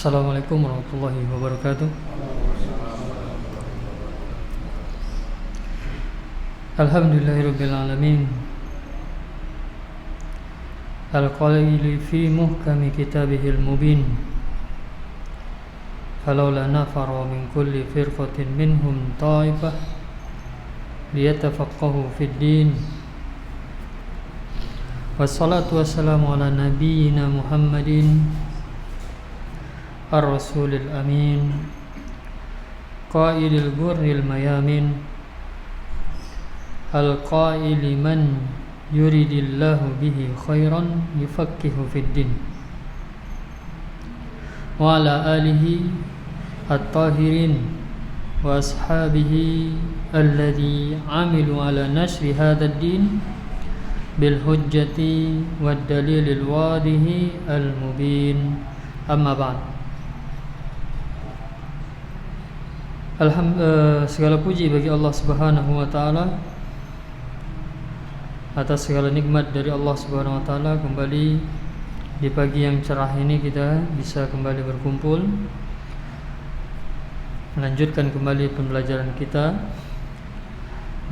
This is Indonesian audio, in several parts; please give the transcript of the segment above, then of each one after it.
Assalamualaikum warahmatullahi wabarakatuh. Alhamdulillahirabbil alamin. Al-qaili fi muhkami kitabihil mubin. Falawla nafara min kulli firqatin minhum ta'ifah liyatafaqahu fid din. Wassalatu wassalamu ala nabiyyina Muhammadin ar-rasulil amin qailil ghurril mayamin al-qaili man yuridillahu bihi khairan yufaqihu fid din wa ala alihi at-tahirin wa ashabihi alladhi amilu ala nashri hadha ad-din bil hujjati wad dalilil wadihi al-mubin. Amma ba'd. Segala puji bagi Allah Subhanahu wa taala atas segala nikmat dari Allah Subhanahu wa taala. Kembali di pagi yang cerah ini kita bisa kembali berkumpul melanjutkan kembali pembelajaran kita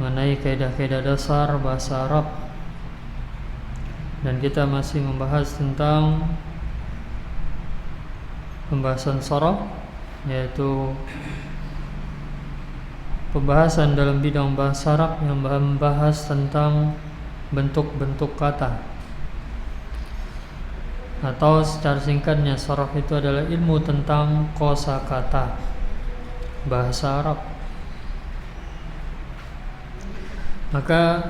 mengenai kaidah-kaidah dasar bahasa Arab, dan kita masih membahas tentang pembahasan sharaf, yaitu pembahasan dalam bidang bahasa Arab yang membahas tentang bentuk-bentuk kata, atau secara singkatnya sharaf itu adalah ilmu tentang kosakata bahasa Arab. Maka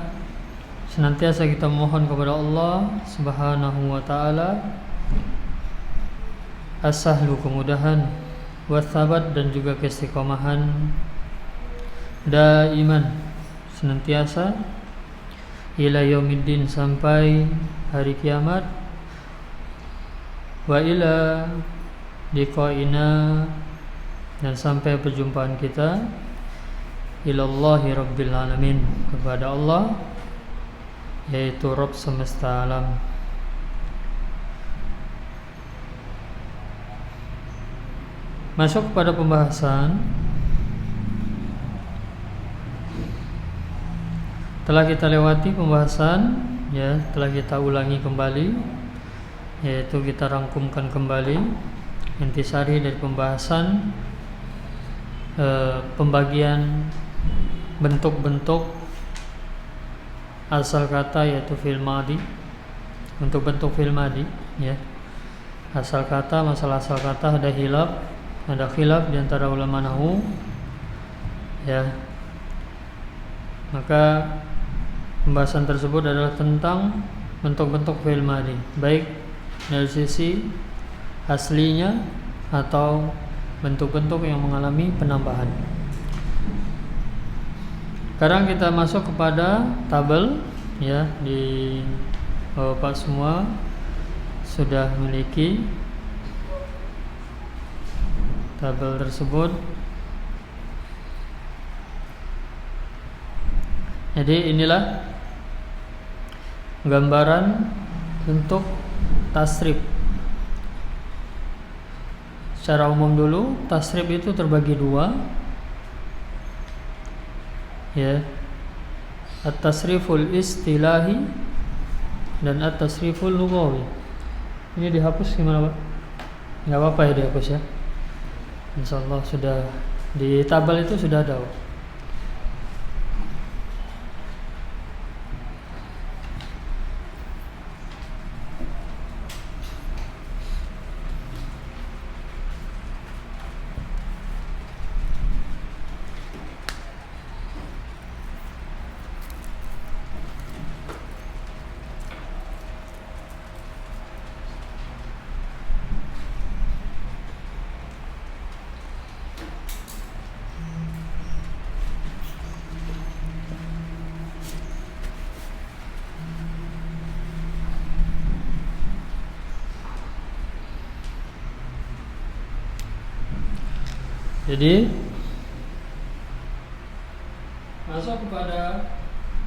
senantiasa kita mohon kepada Allah Subhanahu wa taala as-sahlu, kemudahan, was-sabat, dan juga keistiqomahan daiman, senantiasa, ila yaumiddin, sampai hari kiamat, wa ila liqa'ina, dan sampai perjumpaan kita, ilallahi rabbil alamin, kepada Allah, yaitu Rabb semesta alam. Masuk pada pembahasan, telah kita lewati pembahasan, telah kita ulangi kembali, yaitu kita rangkumkan kembali intisari dari pembahasan pembagian bentuk-bentuk asal kata, yaitu fi'il madhi. Untuk bentuk fi'il madhi, asal kata, masalah asal kata ada khilaf di antara ulama nahwu, maka pembahasan tersebut adalah tentang bentuk-bentuk fi'il madhi, baik dari sisi aslinya atau bentuk-bentuk yang mengalami penambahan. Sekarang kita masuk kepada tabel, di Bapak semua sudah memiliki tabel tersebut. Jadi inilah gambaran bentuk tasrif. Secara umum dulu, tasrif itu terbagi dua, at-tasriful istilahi dan at-tasriful lughawi. Ini dihapus gimana, Pak? Enggak apa-apa ya dihapus ya. Insyaallah sudah di tabel itu sudah ada. Jadi masuk kepada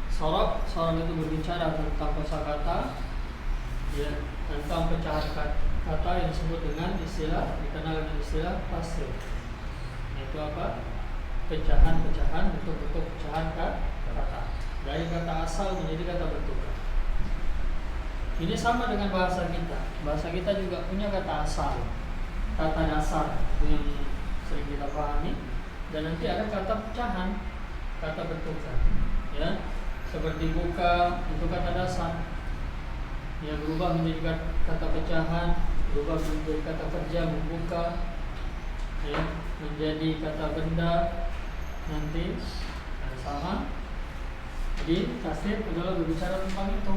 sharaf. Sharaf itu berbicara tentang kosakata, tentang pecahan kata yang disebut dengan istilah dikenal dengan istilah tasrif. Itu apa? Pecahan-pecahan, bentuk-bentuk pecahan kata dari kata asal menjadi kata bentukan. Ini sama dengan bahasa kita. Bahasa kita juga punya kata asal, kata dasar yang sering kita pahami, dan nanti ada kata pecahan, kata bentukan. Ya, seperti buka itu kata dasar, yang berubah menjadi kata pecahan, berubah menjadi kata kerja membuka, ya, menjadi kata benda nanti sama. Jadi tasrif adalah berbicara tentang itu.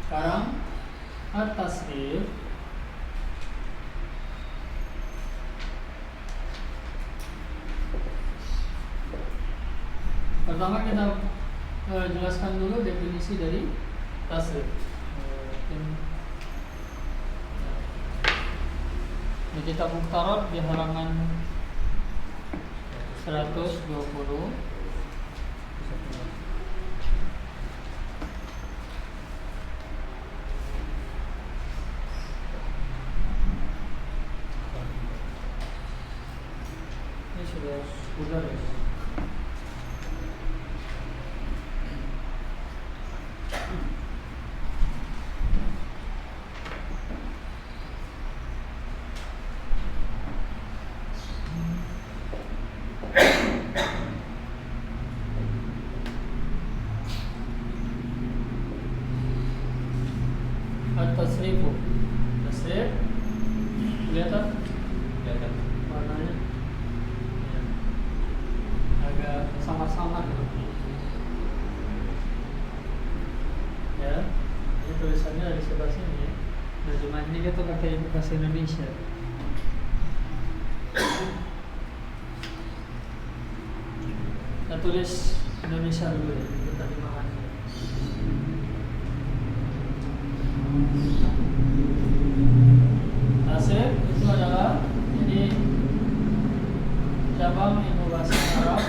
Sekarang at-tasrif pertama kita jelaskan dulu definisi dari tasrif. Di kitab Mukhtarat di halaman 120 ini sudah ya. At-tasrifu. Tasrif kelihatan? Kelihatan. Warnanya ya, agak samar-samar gitu. Ya, ini tulisannya dari sebelah sini ya. Nah, cuma ini kita pakai bahasa Indonesia. Kita tulis Indonesia dulu ya, kita dimahami. Tasrif itu adalah jadi cabang ilmu bahasa Arab.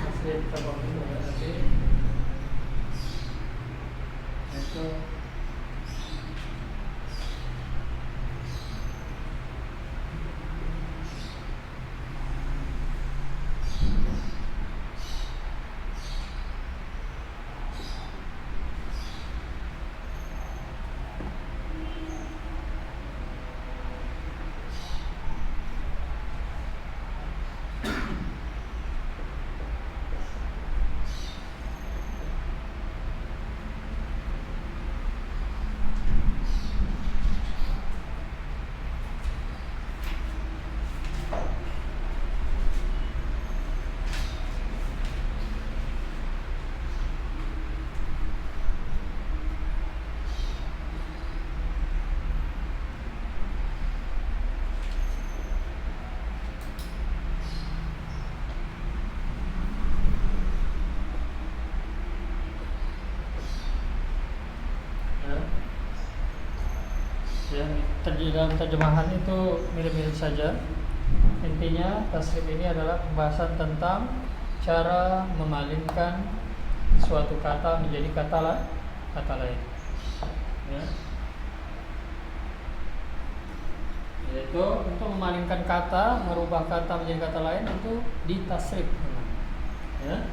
Tasrif cabang ilmu bahasa Arab itu ya, dalam terjemahan itu mirip-mirip saja. Intinya tasrif ini adalah pembahasan tentang cara memalingkan suatu kata menjadi kata lain. Ya. Yaitu untuk memalingkan kata, merubah kata menjadi kata lain itu ditasrif. Ya.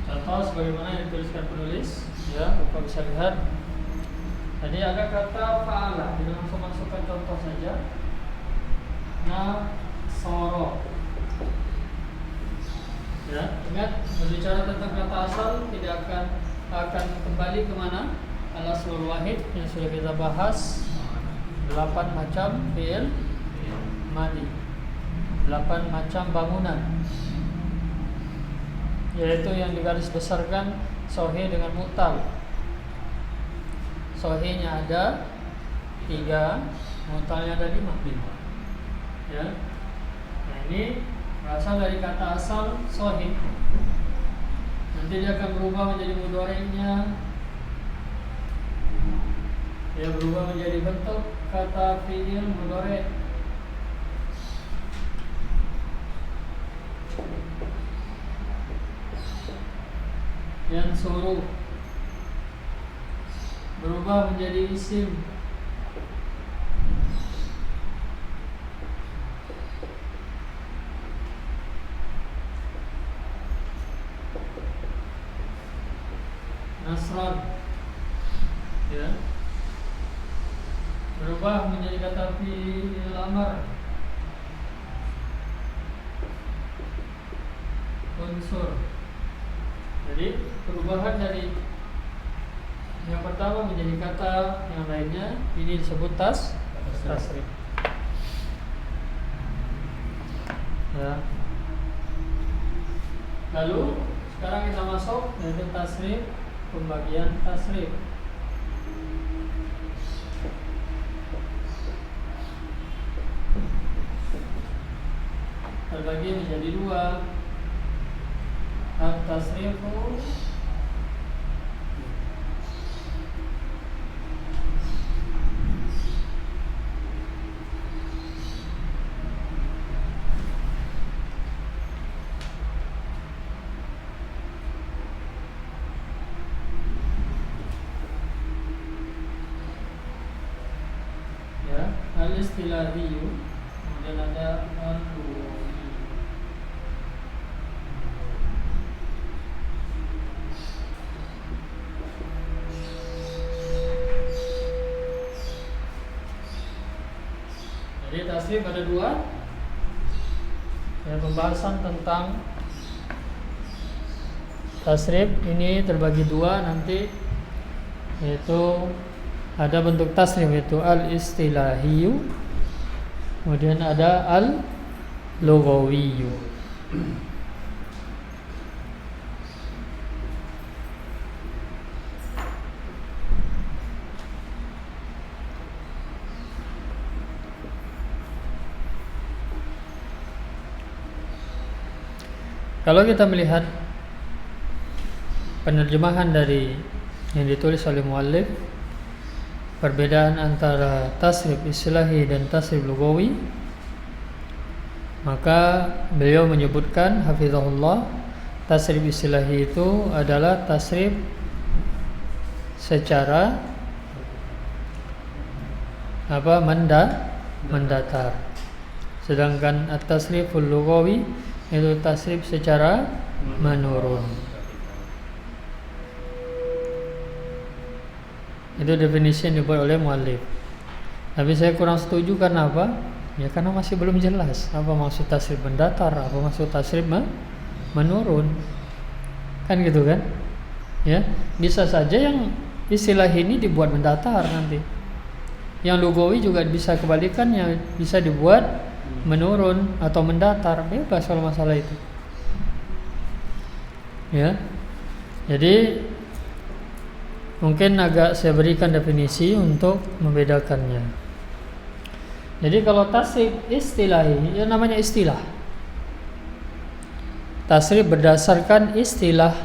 Contoh sebagaimana yang dituliskan penulis, ya, Bapak bisa lihat. Tadi ada kata fa'ala, kita langsung masukkan contoh saja. Nasoro. Ya, ingat berbicara tentang kata asal tidak akan kembali kemana? Al-aslul wahid yang sudah kita bahas. 8 macam fi'il madi, 8 macam bangunan, yaitu yang digaris besarkan sahih dengan mu'tal. Sahihnya ada 3, mu'talnya ada 5. Ya. Nah, ini berasal dari kata asal sahih. Nanti dia akan berubah menjadi mudhari'nya. Dia berubah menjadi bentuk kata fi'il mudhari'. Yansuru berubah menjadi isim. Nasran, ya, berubah menjadi kata fi'il amr. Unsur. Jadi perubahan dari yang pertama menjadi kata yang lainnya, ini disebut tasrif. Ya. Lalu sekarang kita masuk yaitu tasrif, pembagian tasrif. Terbagi menjadi dua. At-tasrifu ya, al-istilahiyyu, kemudian ada al-lughawi. Jadi tasrif ada dua. Ya, pembahasan tentang tasrif ini terbagi dua nanti, yaitu ada bentuk tasrif yaitu al-istilahiyyu, kemudian ada al-lughawiyyu. Kalau kita melihat penerjemahan dari yang ditulis oleh muallif, perbedaan antara tasrif istilahi dan tasrif lughawi, maka beliau menyebutkan hafizahullah, tasrif istilahi itu adalah tasrif secara mendatar. Sedangkan at-tasriful lughawi itu tasrif secara menurun. Itu definisi yang dibuat oleh muallif. Tapi saya kurang setuju karena apa? Ya karena masih belum jelas apa maksud tasrif mendatar, apa maksud tasrif menurun. Kan gitu kan? Ya, bisa saja yang istilah ini dibuat mendatar nanti. Yang lughawi juga bisa kebalikannya, bisa dibuat menurun atau mendatar, bebas kalau masalah itu. Ya. Jadi mungkin agak saya berikan definisi untuk membedakannya. Jadi kalau tasrif istilahi, ya namanya istilah. Tasrif berdasarkan istilah,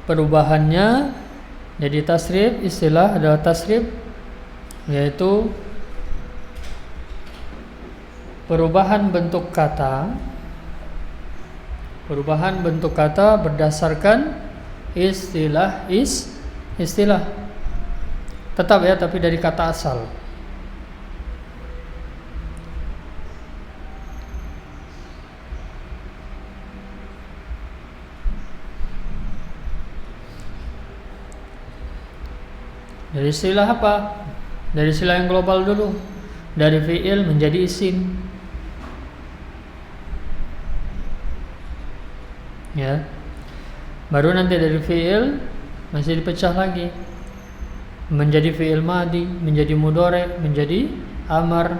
perubahannya. Jadi tasrif istilah adalah tasrif yaitu perubahan bentuk kata berdasarkan istilah tetap ya, tapi dari kata asal. Dari istilah apa? Dari istilah yang global dulu, dari fi'il menjadi isim. Ya. Baru nanti dari fi'il masih dipecah lagi menjadi fi'il madi, menjadi mudhari', menjadi amar.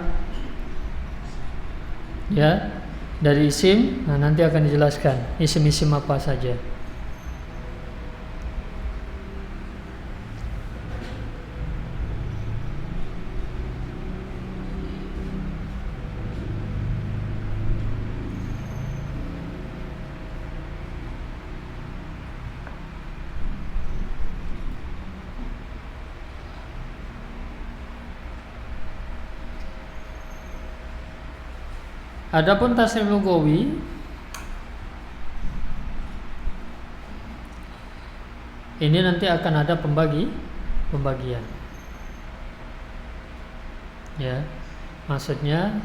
Ya. Dari isim, nah nanti akan dijelaskan isim-isim apa saja. Adapun tasrif lughawi, ini nanti akan ada pembagian. Ya, maksudnya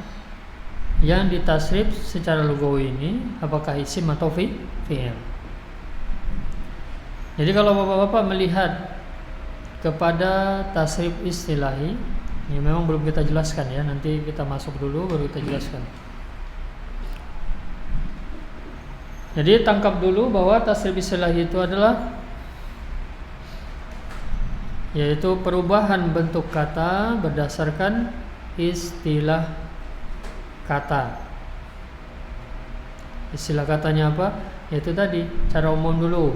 yang ditasrif secara lugawi ini apakah isim atau fi'il. Jadi kalau bapak-bapak melihat kepada tasrif istilahi, ini memang belum kita jelaskan ya, nanti kita masuk dulu baru kita jelaskan. Jadi tangkap dulu bahwa tasrif istilahi itu adalah yaitu perubahan bentuk kata berdasarkan istilah kata. Istilah katanya apa? Yaitu tadi cara umum dulu.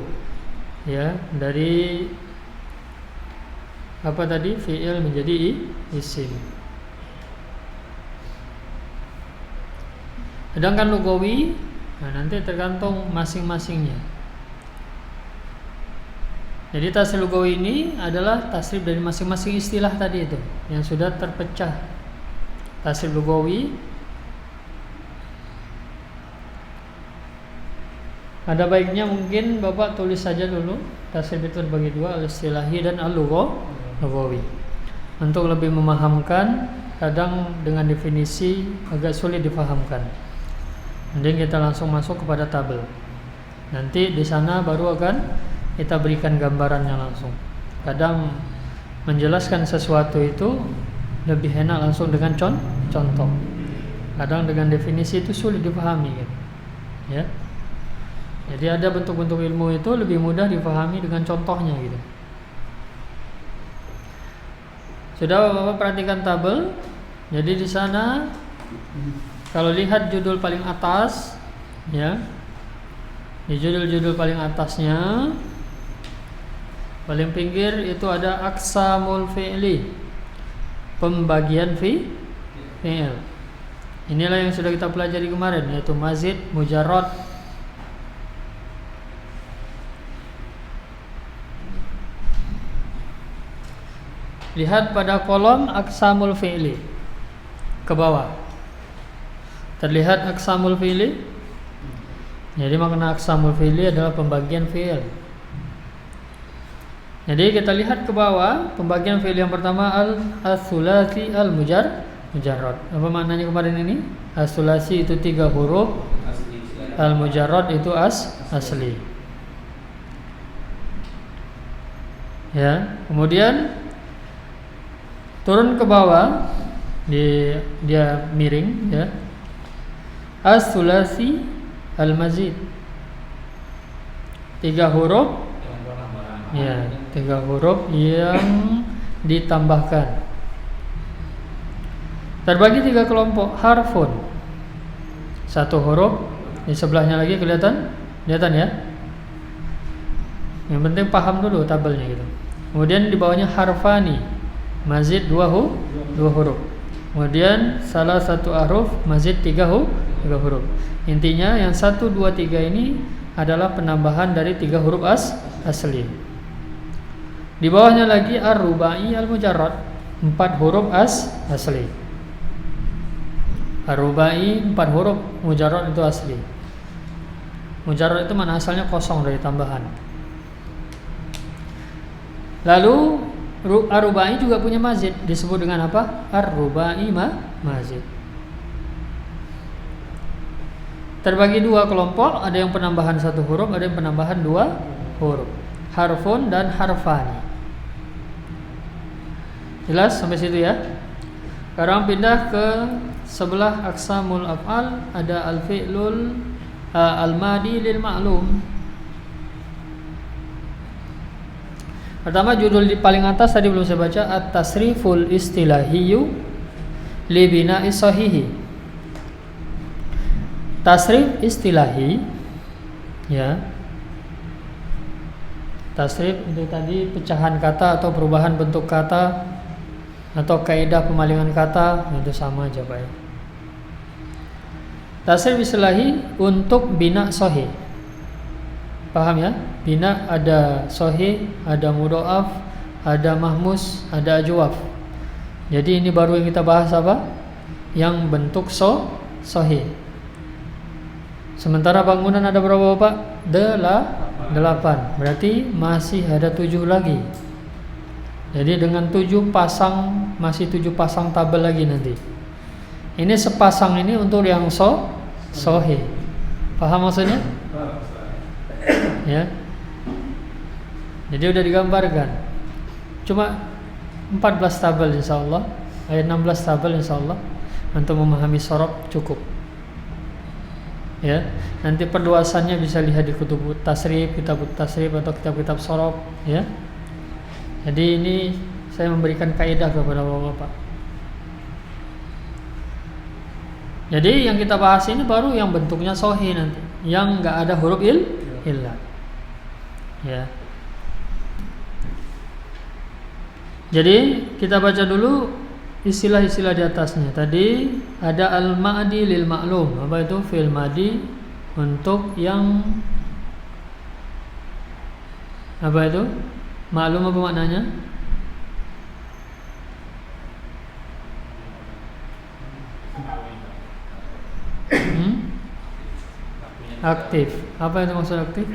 Ya, dari apa tadi? Fi'il menjadi isim. Sedangkan lugawi, nah nanti tergantung masing-masingnya. Jadi tasrif lugawi ini adalah tasrif dari masing-masing istilah tadi itu yang sudah terpecah. Tasrif lugawi ada baiknya mungkin Bapak tulis saja dulu. Tasrif itu terbagi dua, al-istilahi dan al-lugawi. Untuk lebih memahamkan, kadang dengan definisi agak sulit difahamkan. Mending kita langsung masuk kepada tabel. Nanti di sana baru akan kita berikan gambarannya langsung. Kadang menjelaskan sesuatu itu lebih enak langsung dengan contoh. Kadang dengan definisi itu sulit dipahami gitu. Ya. Jadi ada bentuk-bentuk ilmu itu lebih mudah dipahami dengan contohnya gitu. Sudah Bapak perhatikan tabel. Jadi di sana kalau lihat judul paling atas ya. Di judul-judul paling atasnya paling pinggir itu ada aqsamul fi'li, pembagian fi'il. Inilah yang sudah kita pelajari kemarin, yaitu mazid, mujarrad. Lihat pada kolom aqsamul fi'li ke bawah. Terlihat aqsamul fi'li. Jadi makna aqsamul fi'li adalah pembagian fi'il. Jadi kita lihat ke bawah, pembagian fi'il yang pertama al-tsulasi al-mujarrad. Apa maknanya kemarin ini? Al-tsulasi itu 3 huruf, al-mujarrad itu asli. Ya, kemudian turun ke bawah, dia miring ya. As-tsulasi al-mazid. 3 huruf. Ya, 3 huruf yang ditambahkan. Terbagi 3 kelompok. Harfun, 1 huruf. Di sebelahnya lagi kelihatan ya. Yang penting paham dulu tabelnya gitu. Kemudian di bawahnya harfani, mazid 2 huruf. Kemudian salah satu huruf, mazid 3 huruf. Intinya yang 1, 2, 3 ini adalah penambahan dari 3 huruf asli. Di bawahnya lagi ar-rubai al-mujarrad, 4 huruf asli. Ar-rubai 4 huruf, mujarrad itu asli. Mujarrad itu mana asalnya kosong dari tambahan. Lalu ar-rubai juga punya mazid, disebut dengan apa? Ar-rubai mazid. Terbagi 2 kelompok, ada yang penambahan 1 huruf, ada yang penambahan 2 huruf. Harfun dan harfani. Jelas sampai situ ya? Sekarang pindah ke sebelah aqsamul af'al, ada al-fi'lul al-madi lil ma'lum. Pertama judul di paling atas tadi belum saya baca, at-tasriful istilahiyyu li bina'i sahihi. Tasrif istilahi ya. Tasrif itu tadi pecahan kata atau perubahan bentuk kata atau kaidah pemalingan kata, itu sama aja Pak ya. Tasrif istilahi untuk bina sahih. Paham ya? Bina ada sahih, ada mudha'af, ada mahmus, ada ajwaf. Jadi ini baru yang kita bahas apa? Yang bentuk sahih. Sementara bangunan ada berapa Bapak? 8. 8. Berarti masih ada 7 lagi. Jadi dengan 7 pasang, masih 7 pasang tabel lagi nanti. Ini sepasang ini untuk yang sohih. Paham maksudnya? Ya. Jadi udah digambarkan. Cuma 14 tabel insyaallah. 16 tabel insyaallah. Untuk memahami sorof cukup. Ya, nanti perluasannya bisa lihat di kitab tasrif atau kitab-kitab sorof, ya. Jadi ini saya memberikan kaidah kepada Bapak-bapak. Jadi yang kita bahas ini baru yang bentuknya sahih nanti, yang enggak ada huruf illah. Ya. Jadi kita baca dulu istilah-istilah di atasnya. Tadi ada al-ma'di lil ma'lum. Apa itu? Fi'il madi untuk yang apa itu? Maklum apa maknanya? Aktif. Apa itu maksud aktif?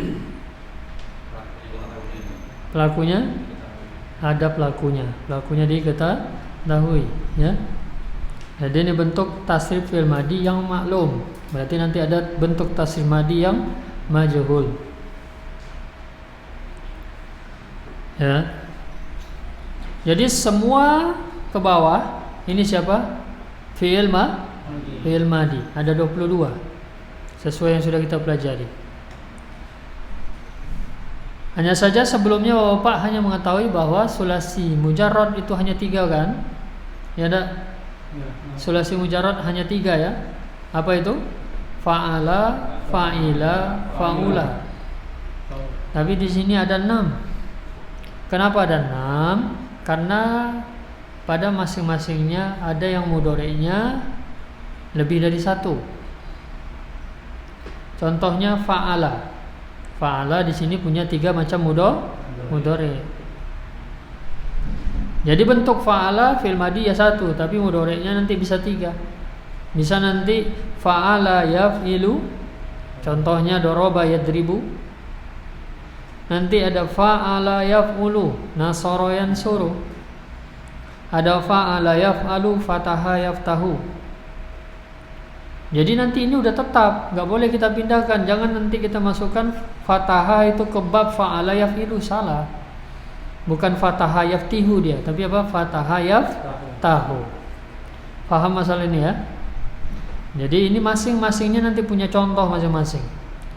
Pelakunya? Ada pelakunya. Pelakunya diketahui, ya. Jadi ini bentuk tasrif fi'il madi yang maklum. Berarti nanti ada bentuk tasrif madi yang majhul. Ya. Jadi semua ke bawah ini siapa? Fi'il madi. Ada 22. Sesuai yang sudah kita pelajari. Hanya saja sebelumnya Bapak hanya mengetahui bahwa sulasi mujarrad itu hanya 3 kan? Ya ada. Sulasi mujarrad hanya 3 ya. Apa itu? Fa'ala, fa'ila, fa'ula. Tapi di sini ada 6. Kenapa ada 6? Karena pada masing-masingnya ada yang mudhari'nya lebih dari 1. Contohnya fa'ala. Fa'ala di sini punya 3 macam mudhari'. Jadi bentuk fa'ala fi'il madi ya 1, tapi mudhari'nya nanti bisa 3. Bisa nanti fa'ala yaf'ilu. Contohnya daraba yadribu. Nanti ada fa'ala yaf'ulu, nasara yansuru. Ada fa'ala yaf'alu, fataha yaftahu. Jadi nanti ini udah tetap, nggak boleh kita pindahkan. Jangan nanti kita masukkan fataha itu ke bab fa'ala yaf'ilu, salah. Bukan fataha yaftihu dia, tapi apa? Fataha yaftahu. Paham masalah ini ya? Jadi ini masing-masingnya nanti punya contoh masing-masing.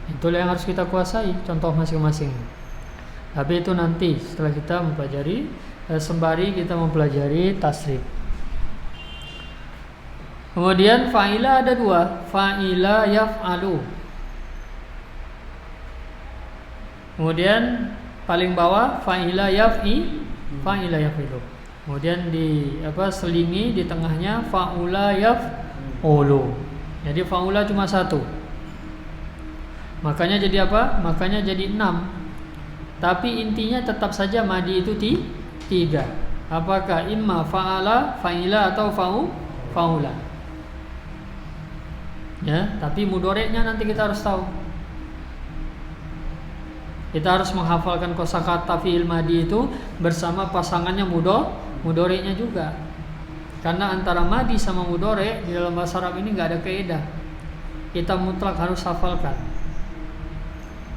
Itulah yang harus kita kuasai, contoh masing-masing. Tapi itu nanti setelah kita mempelajari, sembari kita mempelajari tasrif. Kemudian fa'ila ada 2, fa'ila yaf'alu. Kemudian paling bawah fa'ila fa'ila yaf'ilu. Kemudian selingi di tengahnya fa'ula yaf'ulu. Jadi fa'ula cuma 1. Makanya jadi apa? Makanya jadi 6. Tapi intinya tetap saja madi itu 3. Apakah imma fa'ala, fa'ila atau fa'ula? Ya, tapi mudhari'nya nanti kita harus tahu. Kita harus menghafalkan kosakata fi'il madi itu bersama pasangannya mudhari'nya juga. Karena antara madi sama mudhari' di dalam bahasa Arab ini enggak ada kaidah. Kita mutlak harus hafalkan.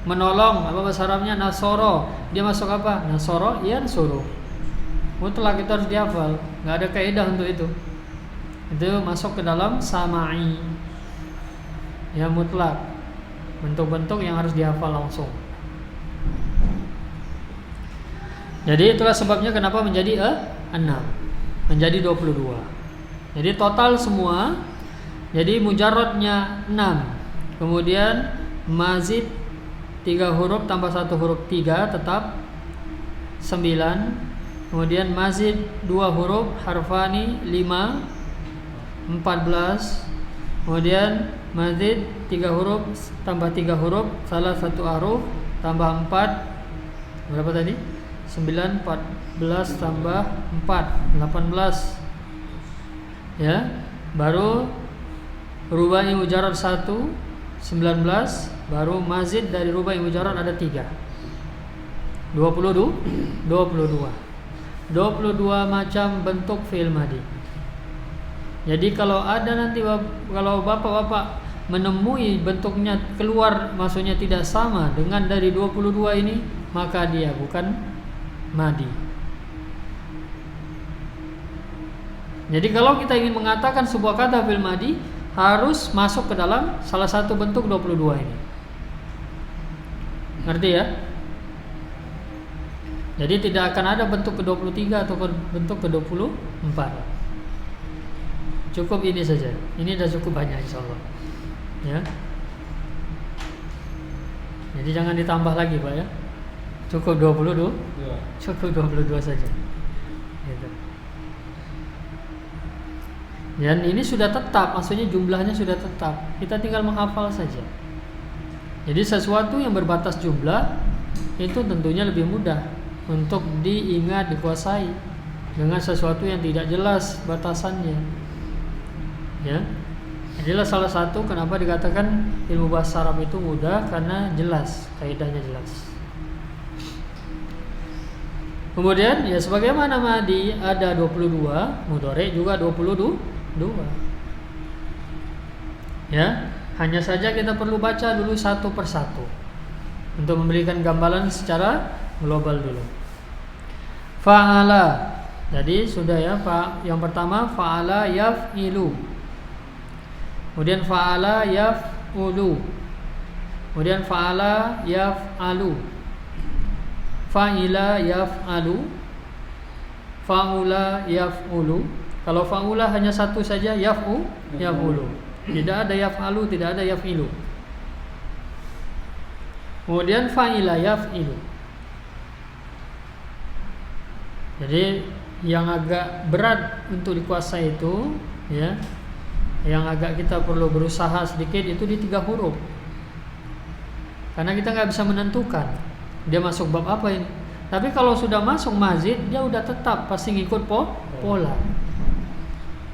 Menolong, apa bahasa Arabnya? Nasoro. Dia masuk apa? Nasoro, yansuru. Mutlak kita harus dihafal. Enggak ada kaidah untuk itu. Itu masuk ke dalam sama'i. Ya mutlak. Bentuk-bentuk yang harus dihafal langsung. Jadi itulah sebabnya kenapa menjadi 6. Menjadi 22. Jadi total semua. Jadi mujarradnya 6. Kemudian mazid 3 huruf tambah 1 huruf 3 tetap 9. Kemudian mazid 2 huruf harfani 5 14. Kemudian mazid 3 huruf tambah 3 huruf salah 1 huruf tambah 4. Berapa tadi? 9 14 tambah 4 18. Ya, baru rubai mujarrad 1 19, baru mazid dari rubai mujarrad ada 3. 22 macam bentuk fi'il madhi. Jadi kalau ada nanti, kalau bapak-bapak menemui bentuknya keluar, maksudnya tidak sama dengan dari 22 ini, maka dia bukan madhi. Jadi kalau kita ingin mengatakan sebuah kata fi'il madhi, harus masuk ke dalam salah satu bentuk 22 ini. Ngerti ya? Jadi tidak akan ada bentuk ke-23 atau bentuk ke-24. Cukup ini saja. Ini sudah cukup banyak insyaallah. Ya. Jadi jangan ditambah lagi, Pak ya. Cukup 22. Ya. Cukup 22 saja. Gitu. Dan ini sudah tetap, maksudnya jumlahnya sudah tetap. Kita tinggal menghafal saja. Jadi sesuatu yang berbatas jumlah itu tentunya lebih mudah untuk diingat, dikuasai dengan sesuatu yang tidak jelas batasannya. Ya. Inilah salah satu kenapa dikatakan ilmu bahasa Arab itu mudah, karena jelas, kaidahnya jelas. Kemudian ya sebagaimana madhi ada 22, mudhari juga 22. Ya, hanya saja kita perlu baca dulu satu persatu untuk memberikan gambaran secara global dulu. Fa'ala. Jadi sudah ya, yang pertama fa'ala yaf'ilu. Kemudian fa'ala yaf'ulu. Kemudian fa'ala yaf'alu. Fa'ila yaf'alu. Fa'ula yaf'ulu. Kalau fa'ula hanya satu saja, yaf'ulu. Tidak ada yaf'alu, tidak ada yaf'ilu. Kemudian fa'ila yaf'ilu. Jadi yang agak berat untuk dikuasai itu, ya, yang agak kita perlu berusaha sedikit itu di 3 huruf. Karena kita nggak bisa menentukan dia masuk bab apa ini. Tapi kalau sudah masuk mazid, dia udah tetap pasti ngikut pola.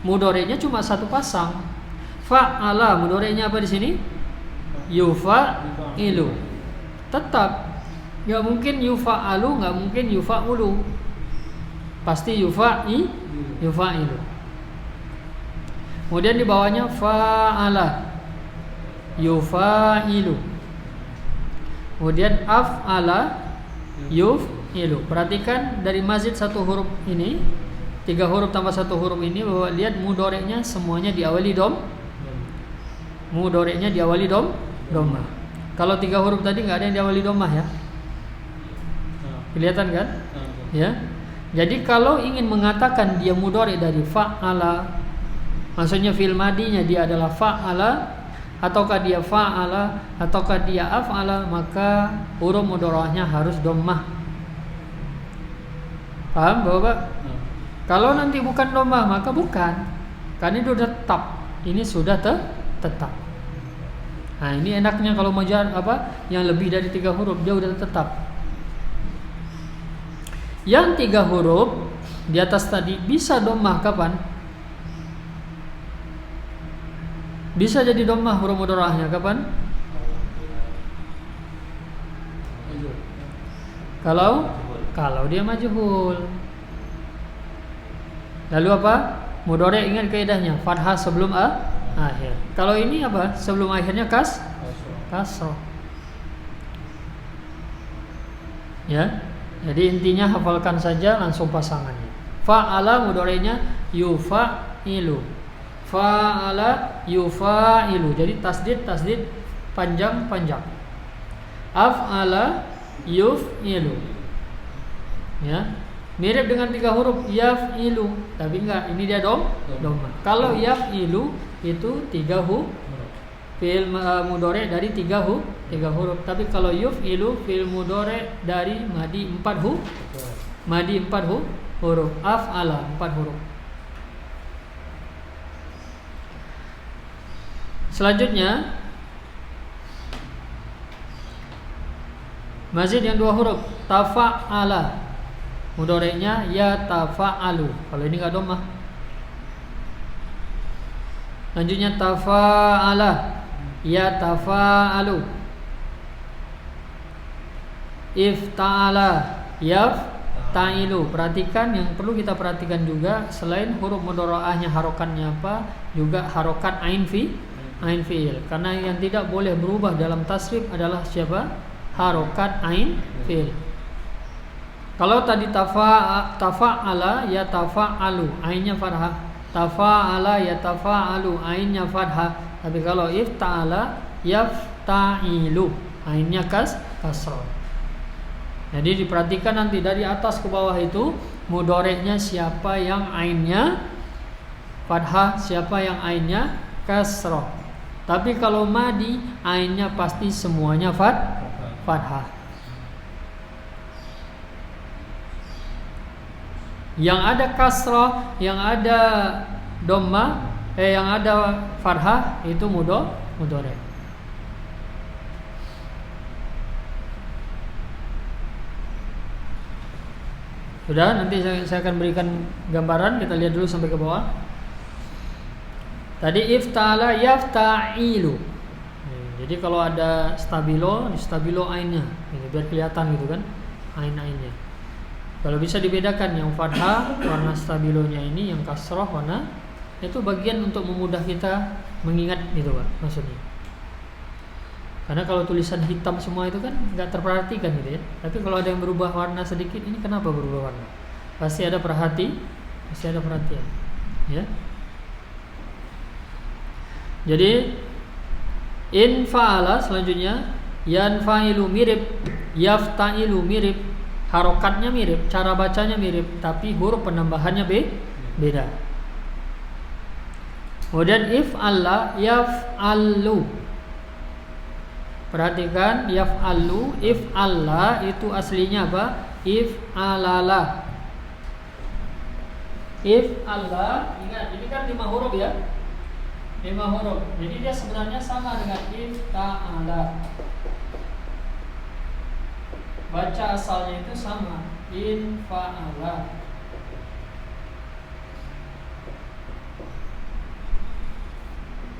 Mudhari'nya cuma satu pasang. Fa'ala, mudhari'nya apa di sini? Yufa'ilu. Tetap. Enggak mungkin yufa'alu, enggak mungkin yufa'ulu. Pasti yufa'ilu. Kemudian di bawahnya fa'ala. Yufa'ilu. Kemudian af'ala yuf'ilu. Perhatikan dari mazid satu huruf ini, 3 huruf tambah satu huruf ini, bahwa lihat mudhari'nya semuanya diawali mudhari'nya diawali dhammah. Kalau 3 huruf tadi nggak ada yang diawali dhammah ya. Kelihatan kan? Ya. Jadi kalau ingin mengatakan dia mudhari' dari fa'ala, maksudnya fi'il madhinya dia adalah fa'ala, ataukah dia fa'ala, ataukah dia af'ala, maka huruf mudhari'nya harus dhammah. Paham Bapak? Kalau nanti bukan dhammah maka bukan. Karena itu sudah tetap. Ini sudah tetap. Nah, ini enaknya kalau majar yang lebih dari 3 huruf dia sudah tetap. Yang 3 huruf di atas tadi bisa dhammah kapan? Bisa jadi dhammah huruf mudhari'nya kapan? Kalau dia majhul. Lalu apa? Mudhari' ingat kaidahnya, fathah sebelum akhir. Kalau ini apa? Sebelum akhirnya kasrah. Ya. Jadi intinya hafalkan saja langsung pasangannya. Fa'ala mudhari'nya yufa'ilu. Fa'ala yufa'ilu. Jadi tasdid panjang. Af'ala yuf'ilu. Ya. Mirip dengan 3 huruf yaf'ilu, tapi enggak, ini dia dhammah. Kalau yaf'ilu itu 3 huruf. Fi'il mudhari' dari 3 huruf. Tapi kalau yuf'ilu fi'il mudhari' dari madhi 4 huruf. Madhi 4 huruf. Af'ala 4 huruf. Selanjutnya mazid yang 2 huruf, tafa'ala. Mudhari'nya yatafa'alu. Kalau ini enggak dhammah. Lanjutnya tafa'ala, yatafa'alu. ifta'ala yafta'ilu. Perhatikan, yang perlu kita perhatikan juga, selain huruf mudharaahnya harokatnya apa, juga harokat ain fi'il. Karena yang tidak boleh berubah dalam tasrif adalah siapa? Harokat ain fi'il. Kalau tadi tafa'ala ya tafa'alu, ainnya fathah. Tafa'ala ya tafa'alu, ainnya fathah. Tapi kalau ifta'ala yafta'ilu, ainnya kasrah. Jadi diperhatikan nanti dari atas ke bawah itu mudhoreknya siapa yang ainnya fathah, siapa yang ainnya kasrah. Tapi kalau madi, ainnya pasti semuanya fathah. Yang ada kasrah, yang ada dhamma, yang ada fathah itu mudhari'. Sudah, nanti saya akan berikan gambaran, kita lihat dulu sampai ke bawah. Tadi ifta'ala yafta'ilu. Jadi kalau ada stabilo ainnya, biar kelihatan gitu kan, ainnya. Kalau bisa dibedakan, yang fathah warna stabilonya ini, yang kasrah warna itu bagian untuk memudah kita mengingat gitu Pak, maksudnya. Karena kalau tulisan hitam semua itu kan nggak terperhatikan gitu ya. Tapi kalau ada yang berubah warna sedikit, ini kenapa berubah warna? Pasti ada perhatian, ya. Jadi in fa'ala selanjutnya, yanfa'ilu mirip, yafta'ilu mirip, harokatnya mirip, cara bacanya mirip, tapi huruf penambahannya beda. Kemudian if'alla yaf'allu. Perhatikan, yaf'allu, if'alla itu aslinya apa? If'alala. If'alla, ingat ini kan 5 huruf ya. 5 huruf. Jadi dia sebenarnya sama dengan ifta'ala. Baca asalnya itu sama, infa'ala.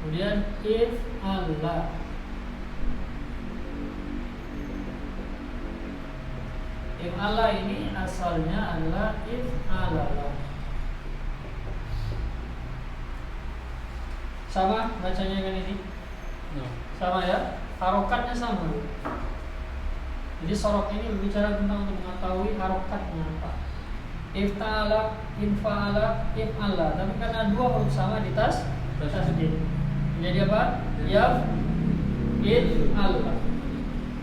Kemudian if'ala. If'ala ini asalnya adalah if'alala. Sama bacanya kan ini? No. Sama ya? Harokatnya sama. Jadi sorok ini berbicara tentang untuk mengetahui harokatnya apa. Ifta'ala, infa'ala, if'ala. Tapi karena 2 huruf sama di tasdid. Jadi apa? Yaf, if'ala.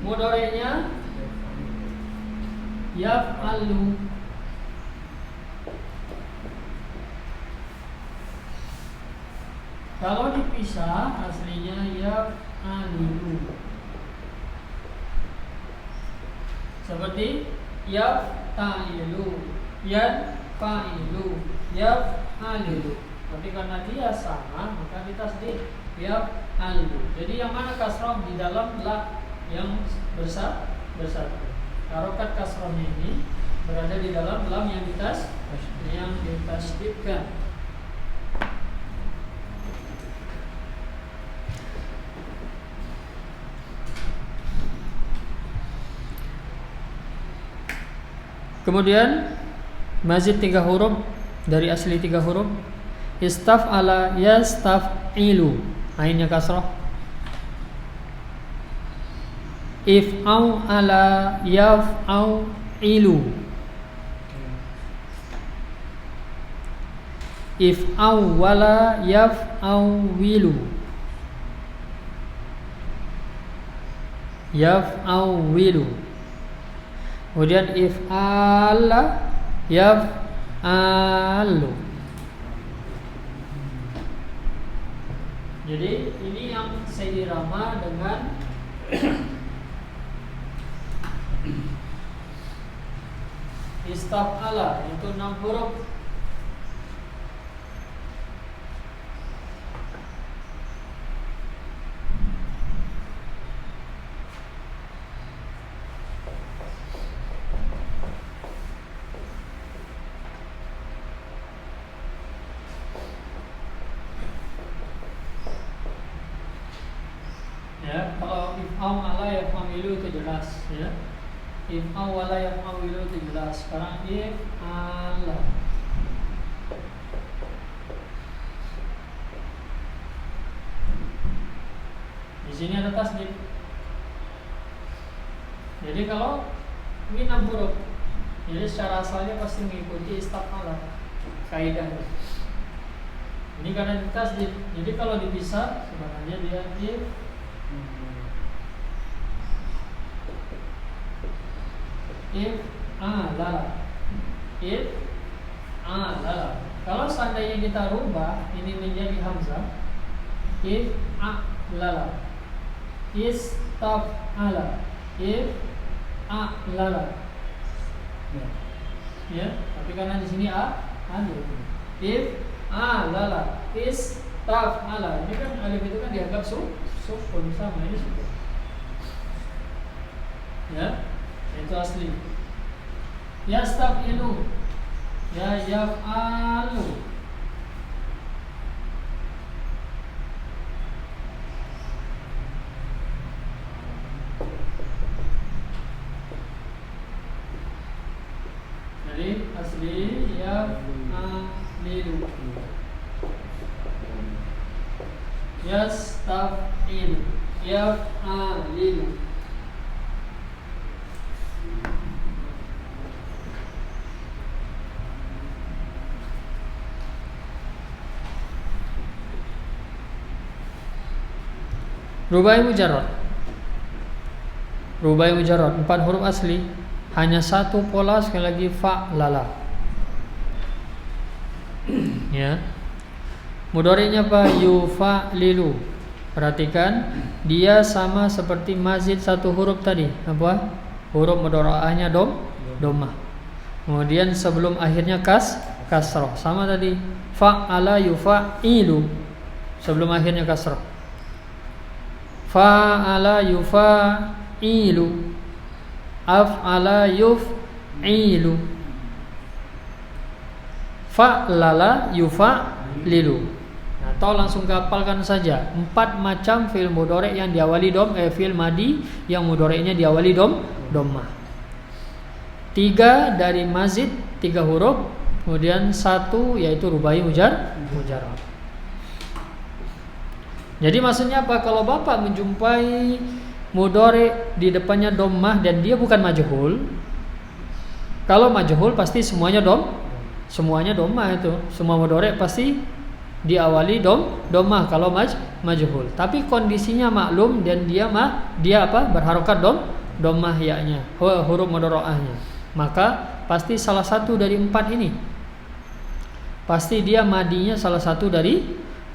Mudhari'nya yaf'alu. Kalau dipisah aslinya yaf'alilu. Seperti yafta'ilu, yanfa'ilu, yaf'alilu. Tapi karena dia sama, maka ditasdid yaf'alu. Jadi yang mana kasrah di dalam la yang bersatu. Harokat kasrahnya ini berada di dalam lam yang ditasdidkan. Kemudian mazid 3 huruf dari asli 3 huruf. Istaf'ala yastaf'ilu, ainnya kasrah. If'ala yaf'a'ilu. If'awwala yaf'awwilu. Yaf'awwilu. Kemudian if'ala yaf'alu. Jadi ini yang seirama dengan istaf'ala, itu 6 huruf. Ya, kalau if'am ala ya familu itu jelas ya. If awala yang awilu itu jelas. Sekarang if ala. Di sini ada tasdid. Jadi kalau ini 6 huruf, jadi secara asalnya pasti mengikuti istafala kaidahnya. Ini karena di tasdid. Jadi kalau dipisah sebenarnya dia if ala. If ala. Kalau seandainya kita rubah ini menjadi hamzah, if ala. Istafala. If lala. Ya, tapi karena di sini ada. If lala. Istafala. Ini kan alif itu kan dianggap sukun sama ini sukun. Ya, itu asli. Yastafilu. Ya yaf'alu. Asli yaf'alilu. Yastaf'il yaf'alilu. Rubai mujarrad. Rubai mujarrad 4 huruf asli, hanya satu pola, sekali lagi fa lala. Ya. Mudhari'nya apa? Yufa'lilu. Perhatikan, dia sama seperti mazid 1 huruf tadi. Apa? Huruf mudhari'ahnya dhammah. Kemudian sebelum akhirnya kasrah. Sama tadi. Fa'ala yufa'ilu. Sebelum akhirnya kasrah. Fa'ala yufa'ilu. Af'ala yuf'ilu. Fa'lala yufa'lilu. Nah, atau langsung hafalkan saja 4 macam fi'il mudhari' yang diawali fi'il madi yang mudhari'nya diawali dhammah. 3 dari mazid 3 huruf, kemudian 1 yaitu rubai mujarrad. Jadi maksudnya apa? Kalau Bapak menjumpai mudhari' di depannya dhammah dan dia bukan majhul. Kalau majhul pasti semuanya dhammah itu. Semua mudhari' pasti diawali dhammah kalau majhul. Tapi kondisinya maklum dan dia apa? Berharokat dhammah ya-nya, huruf mudhari'ahnya. Maka pasti salah satu dari 4 ini. Pasti dia madinya salah satu dari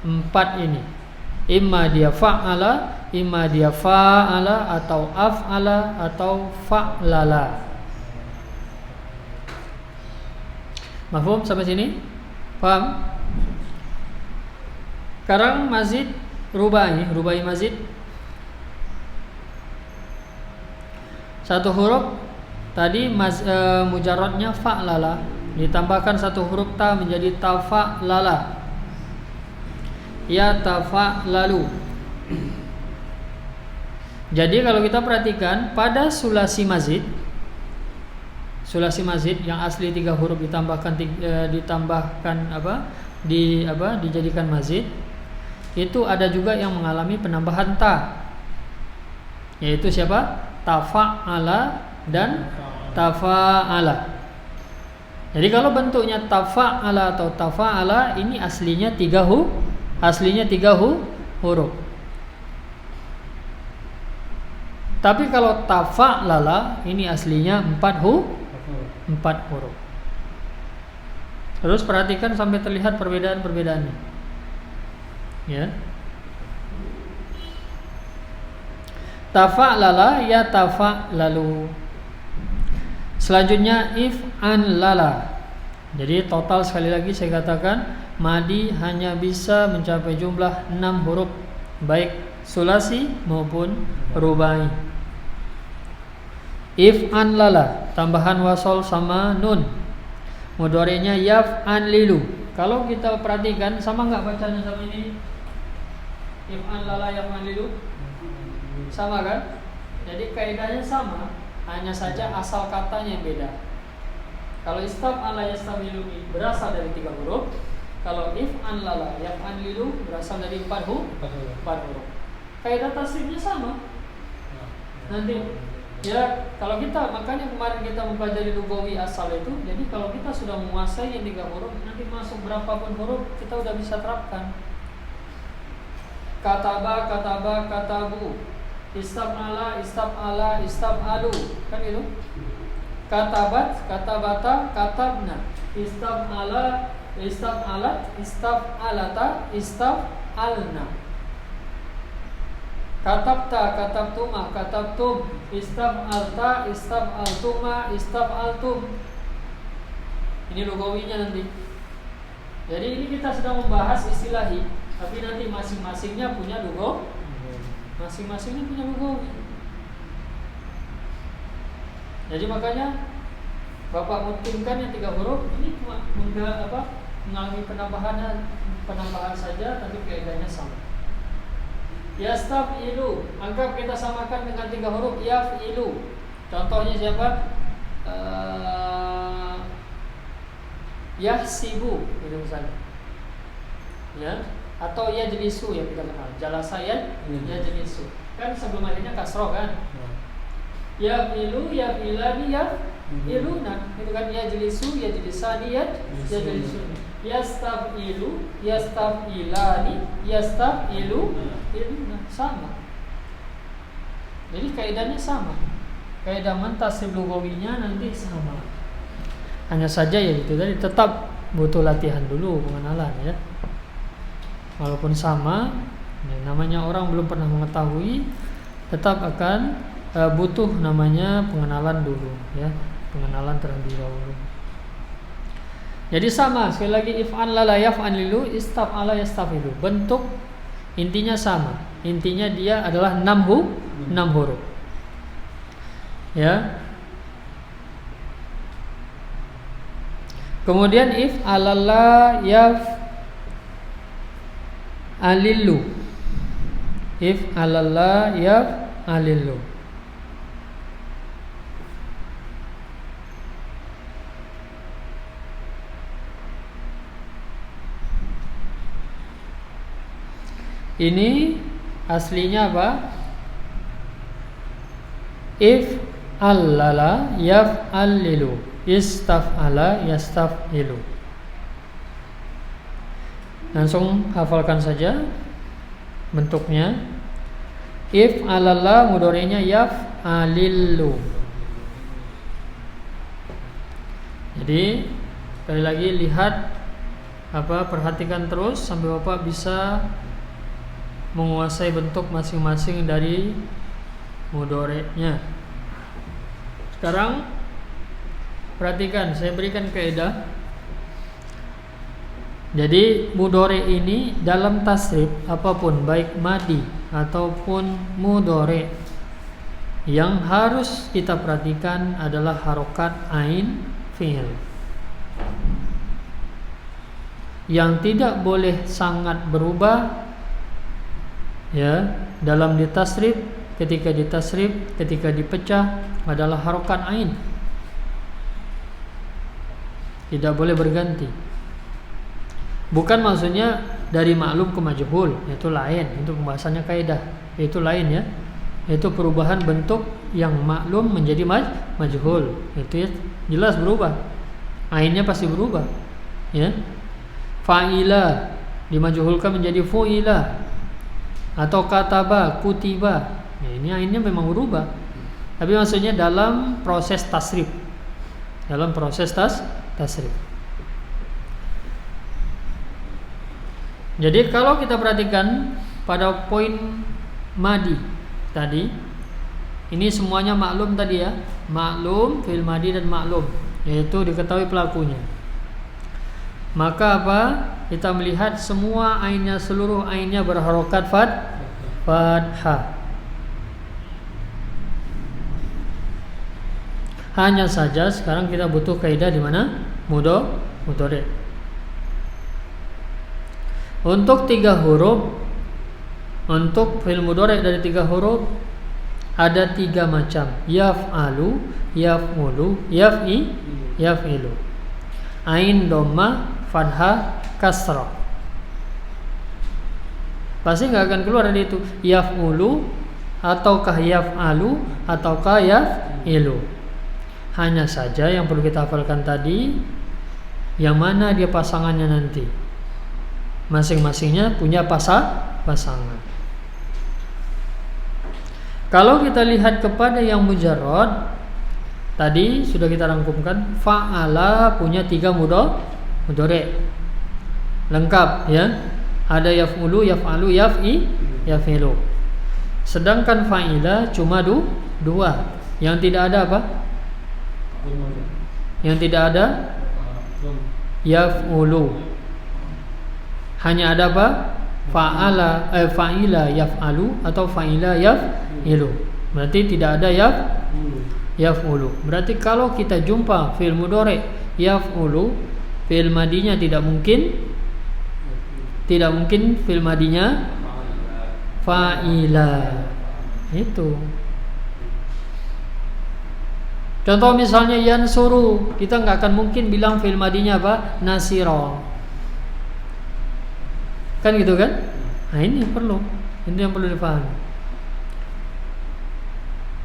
4 ini. Imma dia fa'ala, imma dia fa'ala, atau af'ala, atau fa'lala. Mafhum sampai sini? Paham? Sekarang mazid rubai mazid 1 huruf tadi mujarradnya fa'lala, ditambahkan 1 huruf ta menjadi tafa'lala. Ya tafa'lalu. Jadi kalau kita perhatikan pada sulasi mazid yang asli 3 huruf dijadikan mazid, itu ada juga yang mengalami penambahan ta, yaitu siapa? Tafa'ala dan tafa'ala. Jadi kalau bentuknya tafa'ala atau tafa'ala ini aslinya 3 huruf. Tapi kalau tafa'lala ini aslinya 4 huruf. Terus perhatikan sampai terlihat perbedaan-perbedaannya. Ya. Tafa'lala ya tafa'lalu. Selanjutnya if'an lala. Jadi total sekali lagi saya katakan madi hanya bisa mencapai jumlah 6 huruf, baik sulasi maupun rubai. If'an lala, tambahan wasol sama nun. Mudhari'nya yaf'an lilu. Kalau kita perhatikan sama enggak bacanya sama ini? If'an lala yaf'an lilu. Sama kan? Jadi kaidahnya sama. hanya saja asal katanya yang beda. Kalau istaf'ala yastamilu berasal dari 3 huruf. Kalau if'anlala yaf'anlilu berasal dari 4 huruf. Kaidah tasrifnya sama. Nanti ya kalau kita, makanya kemarin kita mempelajari lugawi asal itu. Jadi kalau kita sudah menguasai yang 3 huruf, nanti masuk berapapun huruf kita udah bisa terapkan. Kataba, kataba, katabu. Istaf'ala, istaf'ala, istaf'alu. Kan itu? Katabat, katabata, katabna. Istaf'ala, istaf'alat, istaf'alata, istaf'alna. Katabta, katabtuma, katabtum. Istaf'alta, istaf'altuma, istaf'altum. Ini lugawinya nanti. Jadi ini kita sedang membahas istilahi, tapi nanti masing-masingnya punya lugawi. Masing-masingnya punya lugawi. Jadi makanya Bapak mutimkan yang 3 huruf ini cuma mengalami penambahan saja, tapi kaidahnya sama. Yastaf'ilu, anggap kita samakan dengan 3 huruf yaf'ilu. Contohnya siapa? Yahsibu, itu misalnya. Ya, atau yajlisu yang kita kenal. Jalasa yajlisu. Kan sebelum akhirnya kasroh kan? Yaf'ilu, yaf'ilani, yaf'iluna. Itu kan yajlisu, yajlisani, yajlisuni. Yastaf'ilu, yastaf'ilani, yastaf'iluna. Sama. Jadi kaidahnya sama. Kaidah tasrif lugawinya nanti sama. Hanya saja ya itu tadi, tetap butuh latihan dulu pengenalan ya. Walaupun sama, ya, namanya orang belum pernah mengetahui, tetap akan butuh namanya pengenalan dulu ya, pengenalan terlebih dahulu. Jadi sama, sekali lagi if'anlala yaf'anlilu, istaf'ala yastafilu. Bentuk intinya sama. Intinya dia adalah 6 huruf. Ya. Kemudian if'alala yaf'alilu. If'alala yaf'alilu. Ini aslinya apa? If'alala yaf'alilu, istaf'ala yastaf'ilu. Langsung hafalkan saja bentuknya. If'alala mudhari'nya yaf'alilu. Jadi sekali lagi lihat perhatikan terus sampai Bapak bisa menguasai bentuk masing-masing dari mudhari'nya. Sekarang perhatikan, saya berikan kaidah. Jadi mudhari' ini dalam tasrif apapun, baik madi ataupun mudhari', yang harus kita perhatikan adalah harokat ain fi'il. Yang tidak boleh sangat berubah ya dalam ditasrif, ketika dipecah adalah harokat ain, tidak boleh berganti. Bukan maksudnya dari maklum ke majhul, itu lain, itu pembahasannya kaidah, itu lain ya. Itu perubahan bentuk yang maklum menjadi majhul, itu ya jelas berubah, ainnya pasti berubah ya. Fa'ila dimajhulkan menjadi fu'ila, atau kataba, kutiba. Ya, ini ainnya memang berubah. Tapi maksudnya dalam proses tasrif. Dalam proses tasrif. Jadi kalau kita perhatikan pada poin madi tadi, ini semuanya maklum tadi ya. Maklum, fi'il madi dan maklum, yaitu diketahui pelakunya. Maka apa? Kita melihat semua ainnya, seluruh ainnya berharokat fathah. Hanya saja sekarang kita butuh kaidah di mana? Mudhari'. Untuk 3 huruf, untuk fi'il mudhari' dari 3 huruf, ada 3 macam. Yaf'alu, yaf'ulu, yaf'ilu. Ain dhammah, fathah, kasrah. Pasti nggak akan keluar dari itu. Yaf'ulu ataukah yaf'alu ataukah yaf'ilu. Hanya saja yang perlu kita hafalkan tadi, yang mana dia pasangannya nanti. Masing-masingnya punya pasangan. Kalau kita lihat kepada yang mujarrad, tadi sudah kita rangkumkan, fa'ala punya 3 mudhari'. Lengkap ya. Ada yaf'ulu, yaf'alu, yaf'ilu. Sedangkan fa'ila cuma 2. Yang tidak ada apa? Yang tidak ada yaf'ulu. Hanya ada apa? Fa'ila yaf'alu atau fa'ila yaf'ilu. Berarti tidak ada yaf'ulu. Berarti kalau kita jumpa fi'il mudhari' yaf'ulu, fi'il madinya tidak mungkin fi'il madinya fa'ila. Itu. Contoh misalnya yansuru, kita nggak akan mungkin bilang fi'il madinya apa? Nasira. Kan gitu kan? Nah ini yang perlu dipahami.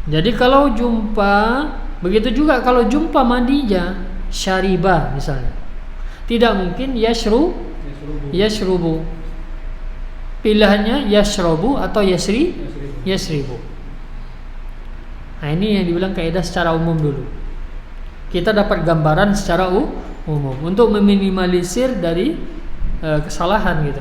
Jadi kalau jumpa, begitu juga kalau jumpa madinya syariba misalnya, tidak mungkin yashrubu. Pilihannya yashrubu atau yasribu. Nah ini yang dibilang kaidah secara umum dulu. Kita dapat gambaran secara umum untuk meminimalisir dari kesalahan gitu.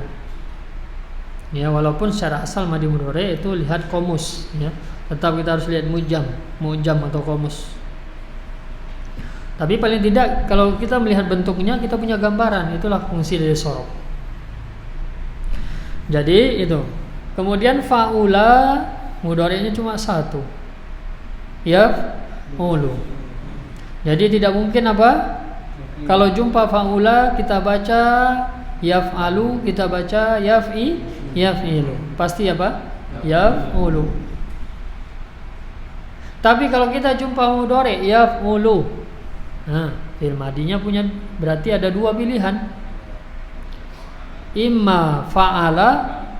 Ya, walaupun secara asal madi mudhari itu lihat komus ya. Tetap kita harus lihat mu'jam atau komus. Tapi paling tidak kalau kita melihat bentuknya kita punya gambaran, itulah fungsi dari sorof. Jadi itu. Kemudian fa'ula mudhari'nya cuma 1. Yaf'ulu. Jadi tidak mungkin apa? Kalau jumpa fa'ula kita baca yaf'alu, kita baca yaf'ilu. Pasti apa? Yaf'ulu. Tapi kalau kita jumpa mudhari' yaf'ulu, nah, fi'il madinya punya berarti ada 2 pilihan. Imma fa'ala,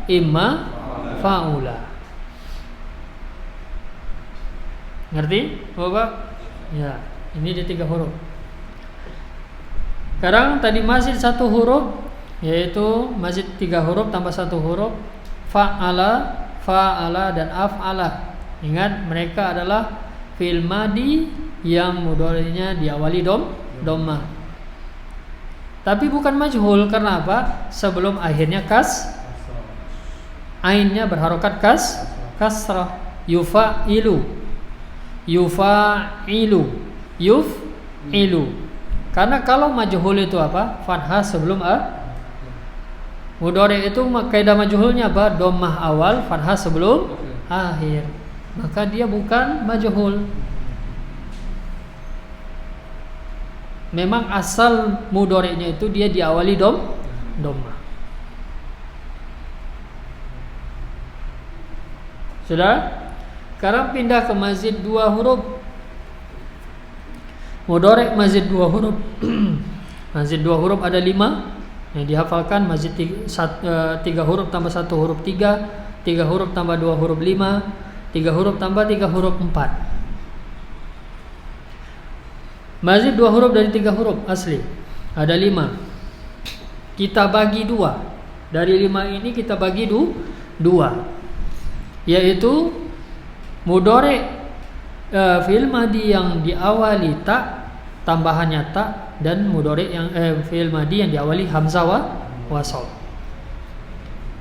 imma fa'ula. Ngerti, Bapak? Ya, ini dia 3 huruf. Sekarang tadi masih 1 huruf, yaitu masih 3 huruf tambah 1 huruf. Fa'ala dan af'ala. Ingat, mereka adalah fi'il madi yang mudhari'nya diawali dhammah. Tapi bukan majhul, karena apa? Sebelum akhirnya ainnya berharokat kasrah. Yuf'ilu, yuf'ilu. Karena kalau majhul itu apa? Fathah sebelum mudhari' itu kaidah majhulnya apa? Dhammah awal, fathah sebelum akhir. Maka dia bukan majhul. Memang asal mudhari'nya itu dia diawali dhammah. Sudah? Sekarang pindah ke mazid 2 huruf. Mudhari' mazid 2 huruf. Mazid 2 huruf ada 5 yang dihafalkan. Mazid 3 huruf tambah 1 huruf 3, 3 huruf tambah 2 huruf 5, 3 huruf tambah 3 huruf 4. Mazid 2 huruf dari 3 huruf asli ada 5. Kita bagi 2. Dari 5 ini kita bagi 2, yaitu mudhari' fi'il madi yang diawali ta, tambahannya ta, dan mudhari' yang fi'il madi yang diawali hamzah wasal.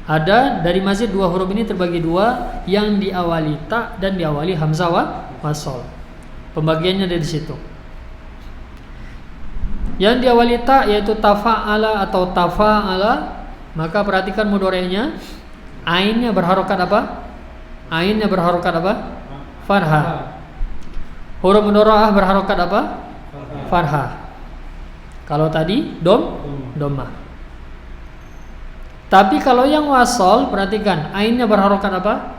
Ada dari mazid 2 huruf ini terbagi 2, yang diawali ta dan diawali hamzah wasal. Pembagiannya dari situ. Yang diawali ta yaitu tafa'ala atau tafa'ala, maka perhatikan mudhari'nya, ainnya berharokat apa? Ainnya berharokat apa? Fathah. Huruf mudhara'ah berharokat apa? Fathah. Kalau tadi dhammah. Tapi kalau yang wasal, perhatikan ainnya berharokat apa?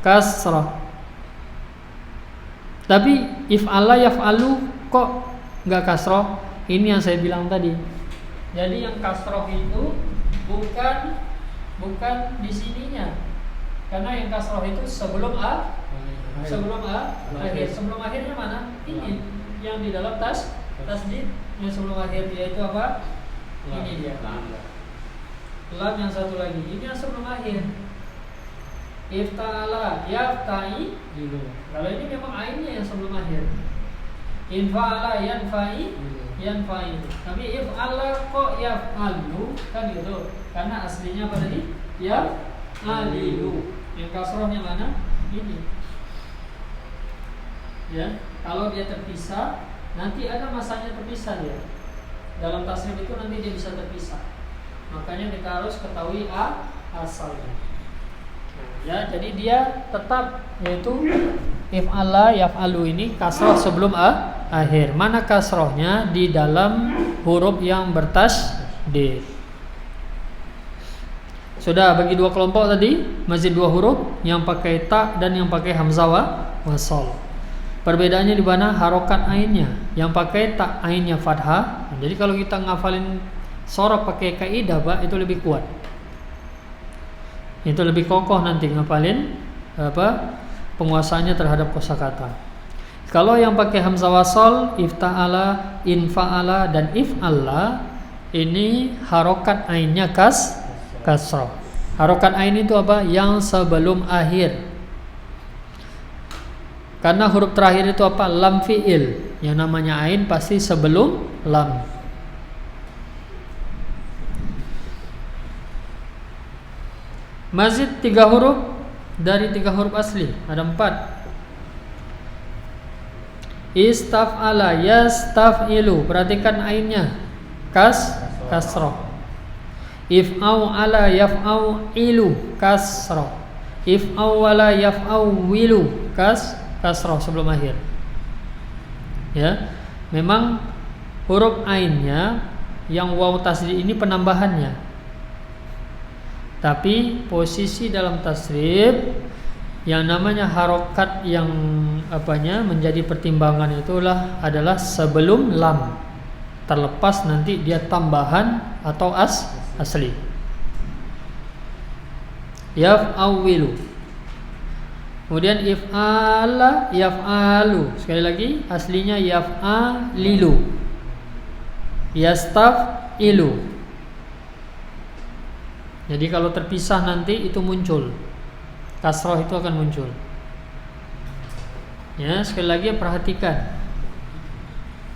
kasrah. Tapi if'ala yaf'alu kok nggak kasrah? Ini yang saya bilang tadi. Jadi yang kasrah itu bukan di sininya. Karena yang kasrah itu sebelum akhir. Sebelum akhirnya mana? Ini yang di dalam tasdid yang sebelum akhir, yaitu apa? Ini dia. Lam yang satu lagi. Ini yang sebelum akhir. Ifta'ala yafta'i. Kalau ini memang ainnya yang sebelum akhir. Infa'ala yanfa'i. Tapi if'ala kok yaf'alu kan gitu. Karena aslinya apa tadi? Yaf'alilu. Yang kasrohnya mana? Ini. Ya, kalau dia terpisah, nanti ada masanya terpisah dia. Dalam tasrif itu nanti dia bisa terpisah. Makanya kita harus ketahui asalnya. Ya, jadi dia tetap yaitu if'ala yaf'alu ini kasroh sebelum akhir. Mana kasrohnya? Di dalam huruf yang bertasydid. Sudah bagi dua kelompok tadi, masih dua huruf yang pakai ta dan yang pakai hamzah wasal. Perbedaannya di mana? Harokat ainnya. Yang pakai ta ainnya fathah. Jadi kalau kita ngafalin sorof pakai kaidah, Pak, itu lebih kuat. Itu lebih kokoh nanti ngapalin penguasaannya terhadap kosakata. Kalau yang pakai hamzah wasal, ifta'ala, infa'ala dan if'alla, ini harokat ainnya kasrah. Harokat ain itu apa? Yang sebelum akhir. Karena huruf terakhir itu apa? Lam fi'il. Yang namanya ain pasti sebelum lam. Mazid 3 huruf dari 3 huruf asli. Ada 4. Istaf'ala yastaf'ilu. Perhatikan ainnya. Kasrah. If'au ala yaf'au'ilu. Kasrah. If'au ala yaf'au'ilu. Kasrah sebelum akhir. Ya, memang huruf ainnya yang waw tasdid ini penambahannya. Tapi posisi dalam tasrif yang namanya harokat yang menjadi pertimbangan itulah adalah sebelum lam. Terlepas nanti dia tambahan atau asli. Yaf'awilu. Kemudian if'ala yaf'alu. Sekali lagi aslinya yaf'alilu. Yastaf'ilu. Jadi kalau terpisah nanti itu muncul. Kasroh itu akan muncul. Ya, sekali lagi perhatikan.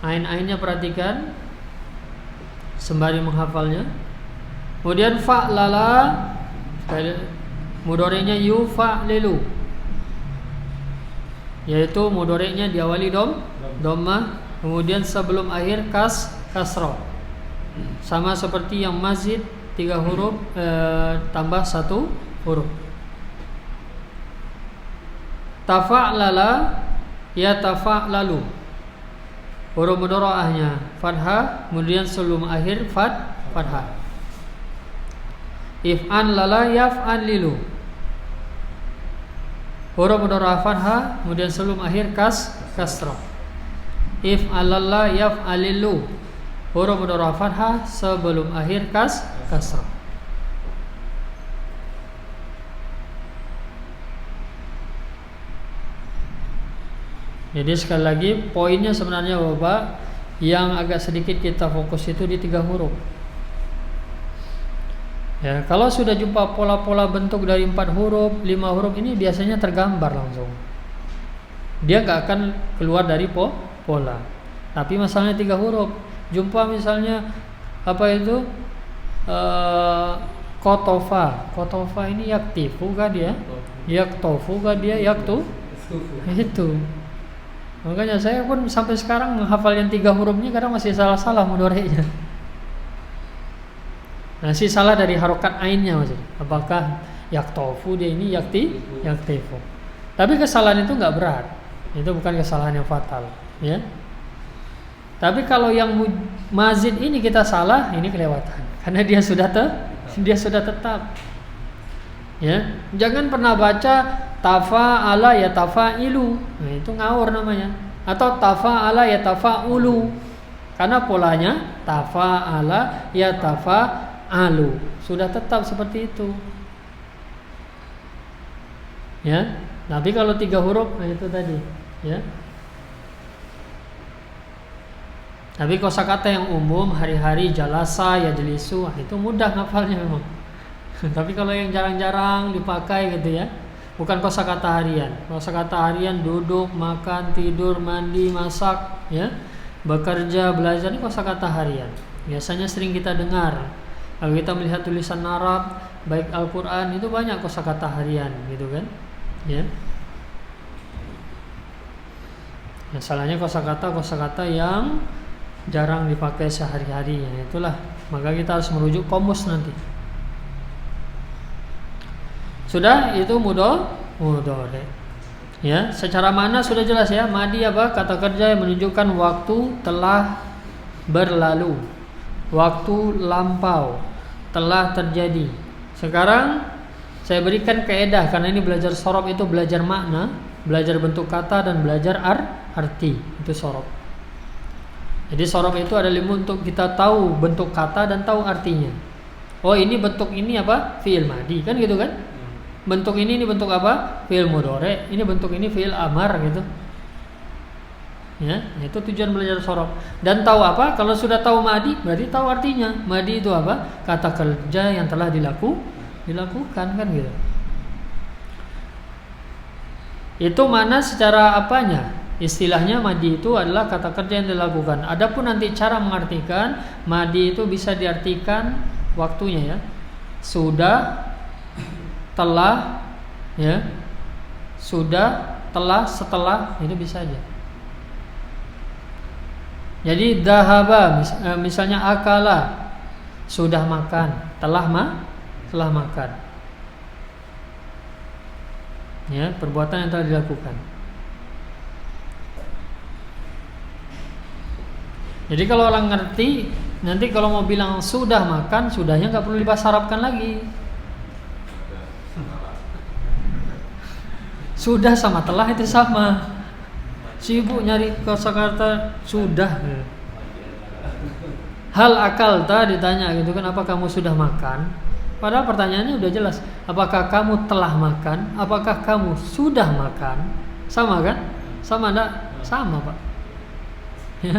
Ain-ainnya perhatikan sembari menghafalnya. Kemudian fa'lala, mudhari'nya yufa'lilu. Yaitu mudhari'nya diawali dhammah, kemudian sebelum akhir kasroh. Sama seperti yang mazid 3 huruf tambah 1 huruf. Tafa'lala yatafa'lalu. Huruf mudhari'ahnya fathah, kemudian sebelum akhir fathah. If'an lala yaf'alilu. Huruf mudhari'ah fathah, kemudian sebelum akhir kasrah. If'alalla yaf'alilu. Huruf mudhari'ah fathah, sebelum akhir kasrah. Jadi sekali lagi poinnya sebenarnya Bapak, yang agak sedikit kita fokus itu di 3 huruf. Ya, kalau sudah jumpa pola-pola bentuk dari 4 huruf, 5 huruf ini biasanya tergambar langsung. Dia gak akan keluar dari pola. Tapi masalahnya 3 huruf. Jumpa misalnya Kotofa ini yaktifu kah dia? Yaktofu kah dia? Yaktu? Itu. Makanya saya pun sampai sekarang menghafal yang 3 huruf ini kadang masih salah-salah mudhari'nya. Masih salah dari harokat ainnya maksudnya. Apakah yaktofu dia ini yaktifu. Tapi kesalahan itu enggak berat. Itu bukan kesalahan yang fatal, ya. Tapi kalau yang mazid ini kita salah, ini kelewatan. Karena dia sudah tetap. Ya, jangan pernah baca tafa'ala ya tafa'ilu. Nah, itu ngawur namanya. Atau tafa'ala ya tafa'ulu. Karena polanya tafa'ala ya tafa'alu. Sudah tetap seperti itu. Ya. Tapi kalau 3 huruf, nah itu tadi, ya. Tapi kosakata yang umum hari-hari jalasa ya jelisu, itu mudah ngafalnya memang. Tapi kalau yang jarang-jarang dipakai gitu ya, bukan kosakata harian. Kosakata harian duduk, makan, tidur, mandi, masak, ya, bekerja, belajar, ini kosakata harian. Biasanya sering kita dengar. Kalau kita melihat tulisan Arab, baik Al-Qur'an, itu banyak kosakata harian gitu kan. Ya. Masalahnya kosakata yang jarang dipakai sehari-hari, ya itulah. Maka kita harus merujuk komus nanti. Sudah, itu mudhari. Ya, secara mana sudah jelas ya. Madi apa? Kata kerja yang menunjukkan waktu telah berlalu, waktu lampau, telah terjadi. Sekarang saya berikan kaedah, karena ini belajar sorob itu belajar makna, belajar bentuk kata dan belajar arti. Itu sorob. Jadi sorob itu ada ilmu untuk kita tahu bentuk kata dan tahu artinya. Oh, ini bentuk ini apa? Fi'il madi, kan gitu kan? Bentuk ini bentuk apa? Fi'il mudhari. Ini bentuk ini fi'il amar gitu. Ya, itu tujuan belajar sorob. Dan tahu apa? Kalau sudah tahu madi, berarti tahu artinya. Madi itu apa? Kata kerja yang telah dilakukan, kan gitu. Itu mana secara apanya? Istilahnya madi itu adalah kata kerja yang dilakukan. Adapun nanti cara mengartikan, madi itu bisa diartikan waktunya ya. Sudah, telah, ya. Sudah, telah, setelah, itu bisa aja. Jadi dahaba, misalnya akala, sudah makan, telah makan. Ya, perbuatan yang telah dilakukan. Jadi kalau orang ngerti, nanti kalau mau bilang sudah makan, sudahnya nggak perlu dibahas Arabkan lagi. Sudah sama telah itu sama. Sibuk nyari kosakata sudah. Hal akal tadi ditanya gitu kan, apa kamu sudah makan? Padahal pertanyaannya udah jelas. Apakah kamu telah makan? Apakah kamu sudah makan? Sama kan? Sama enggak? Sama, Pak. Ya.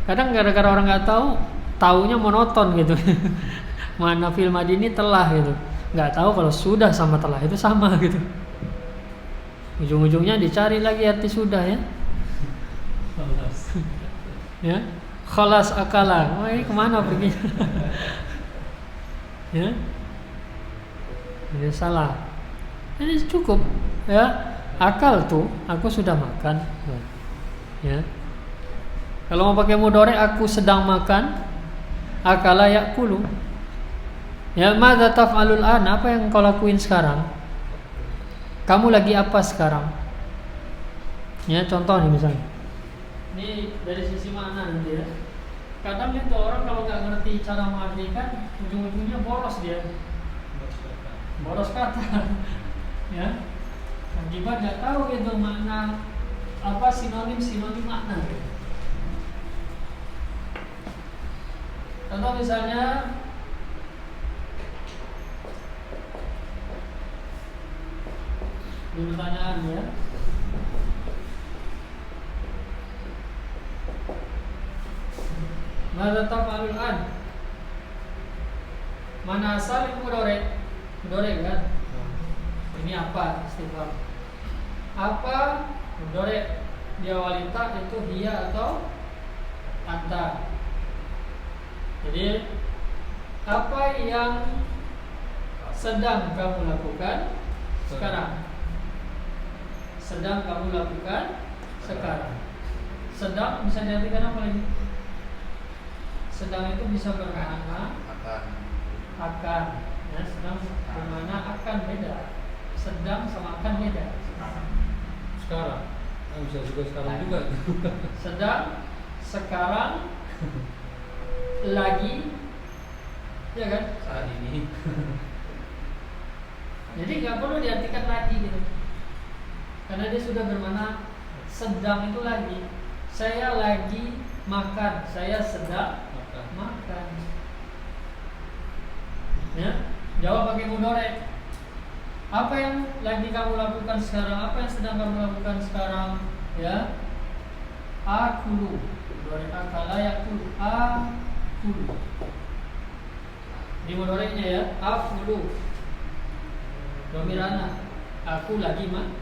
Kadang gara-gara orang nggak tahu, taunya monoton gitu. Mana fi'il madi ini telah gitu. Nggak tahu kalau sudah sama telah itu sama gitu. Ujung-ujungnya dicari lagi arti sudah ya. Ya, khalas akala. Oh, ini kemana pergi? Ya, ini salah. Ini cukup ya. Akal tuh, aku sudah makan. Ya. Kalau mau pakai mudhari, aku sedang makan. Akala yakulu. Ya, madza taf'alul an? Apa yang kau lakuin sekarang? Kamu lagi apa sekarang? Ya, contoh nih misalnya. Ini dari sisi makna nanti ya. Kadang itu orang kalau nggak ngerti cara mengartikan, ujung-ujungnya boros dia. Boros kata. Ya. Akibat nggak tahu gitu makna apa sinonim makna. Contoh misalnya di pertanyaan ya. Mada taf'alul an? Mana asal mudhari? Mudhari kan? Ini apa istifham? Apa mudhari diawali ta itu dia atau anta? Jadi apa yang sedang kamu lakukan sekarang? Sedang kamu lakukan sekarang. Sedang bisa diartikan apa lagi? Sedang itu bisa bermakna akan. Ya, sedang bermakna akan beda. Sedang sama akan beda. Sekarang. Bisa juga sekarang juga. Sedang, sekarang, lagi, ya kan? Saat ini. Jadi nggak perlu diartikan lagi gitu. Karena dia sudah bermakna sedang itu lagi. Saya lagi makan, saya sedang makan. Ya, jawab pakai mudhari. Apa yang lagi kamu lakukan sekarang? Apa yang sedang kamu lakukan sekarang? Ya, akulu. Mudhari akala yakulu. Akulu. Di mudhari'nya ya, akulu. Domirana. Aku lagi makan.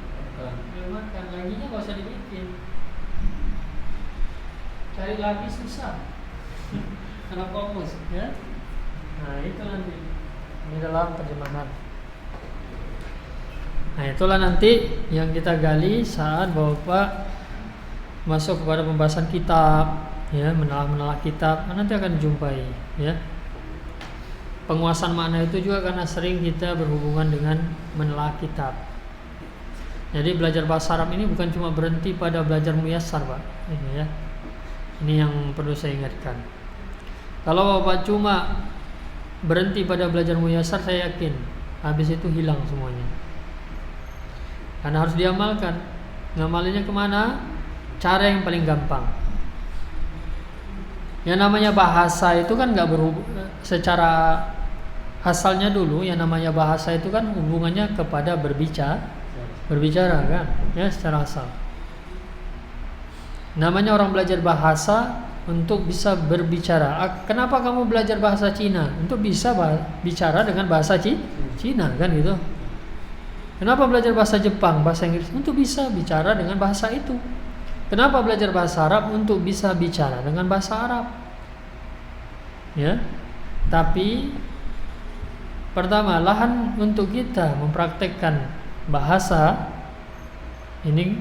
Laginya nggak usah dibikin. Cari lagi susah. Karena fokus ya. Nah itu nanti ini dalam terjemahan. Nah itulah nanti yang kita gali saat Bapak masuk kepada pembahasan kitab, ya, menelah kitab. Nanti akan dijumpai, ya. Penguasaan makna itu juga karena sering kita berhubungan dengan menelah kitab. Jadi belajar bahasa Arab ini bukan cuma berhenti pada belajar muyassar, Pak. Ini ya. Ini yang perlu saya ingatkan. Kalau Bapak cuma berhenti pada belajar muyassar, saya yakin habis itu hilang semuanya. Karena harus diamalkan. Ngamalinnya kemana? Cara yang paling gampang. Yang namanya bahasa itu kan nggak secara asalnya dulu. Yang namanya bahasa itu kan hubungannya kepada berbicara kan, ya, secara asal. Namanya orang belajar bahasa untuk bisa berbicara. Kenapa kamu belajar bahasa Cina? Untuk bisa bicara dengan bahasa Cina kan gitu. Kenapa belajar bahasa Jepang, bahasa Inggris? Untuk bisa bicara dengan bahasa itu. Kenapa belajar bahasa Arab? Untuk bisa bicara dengan bahasa Arab. Ya. Tapi pertama, lahan untuk kita mempraktekkan bahasa ini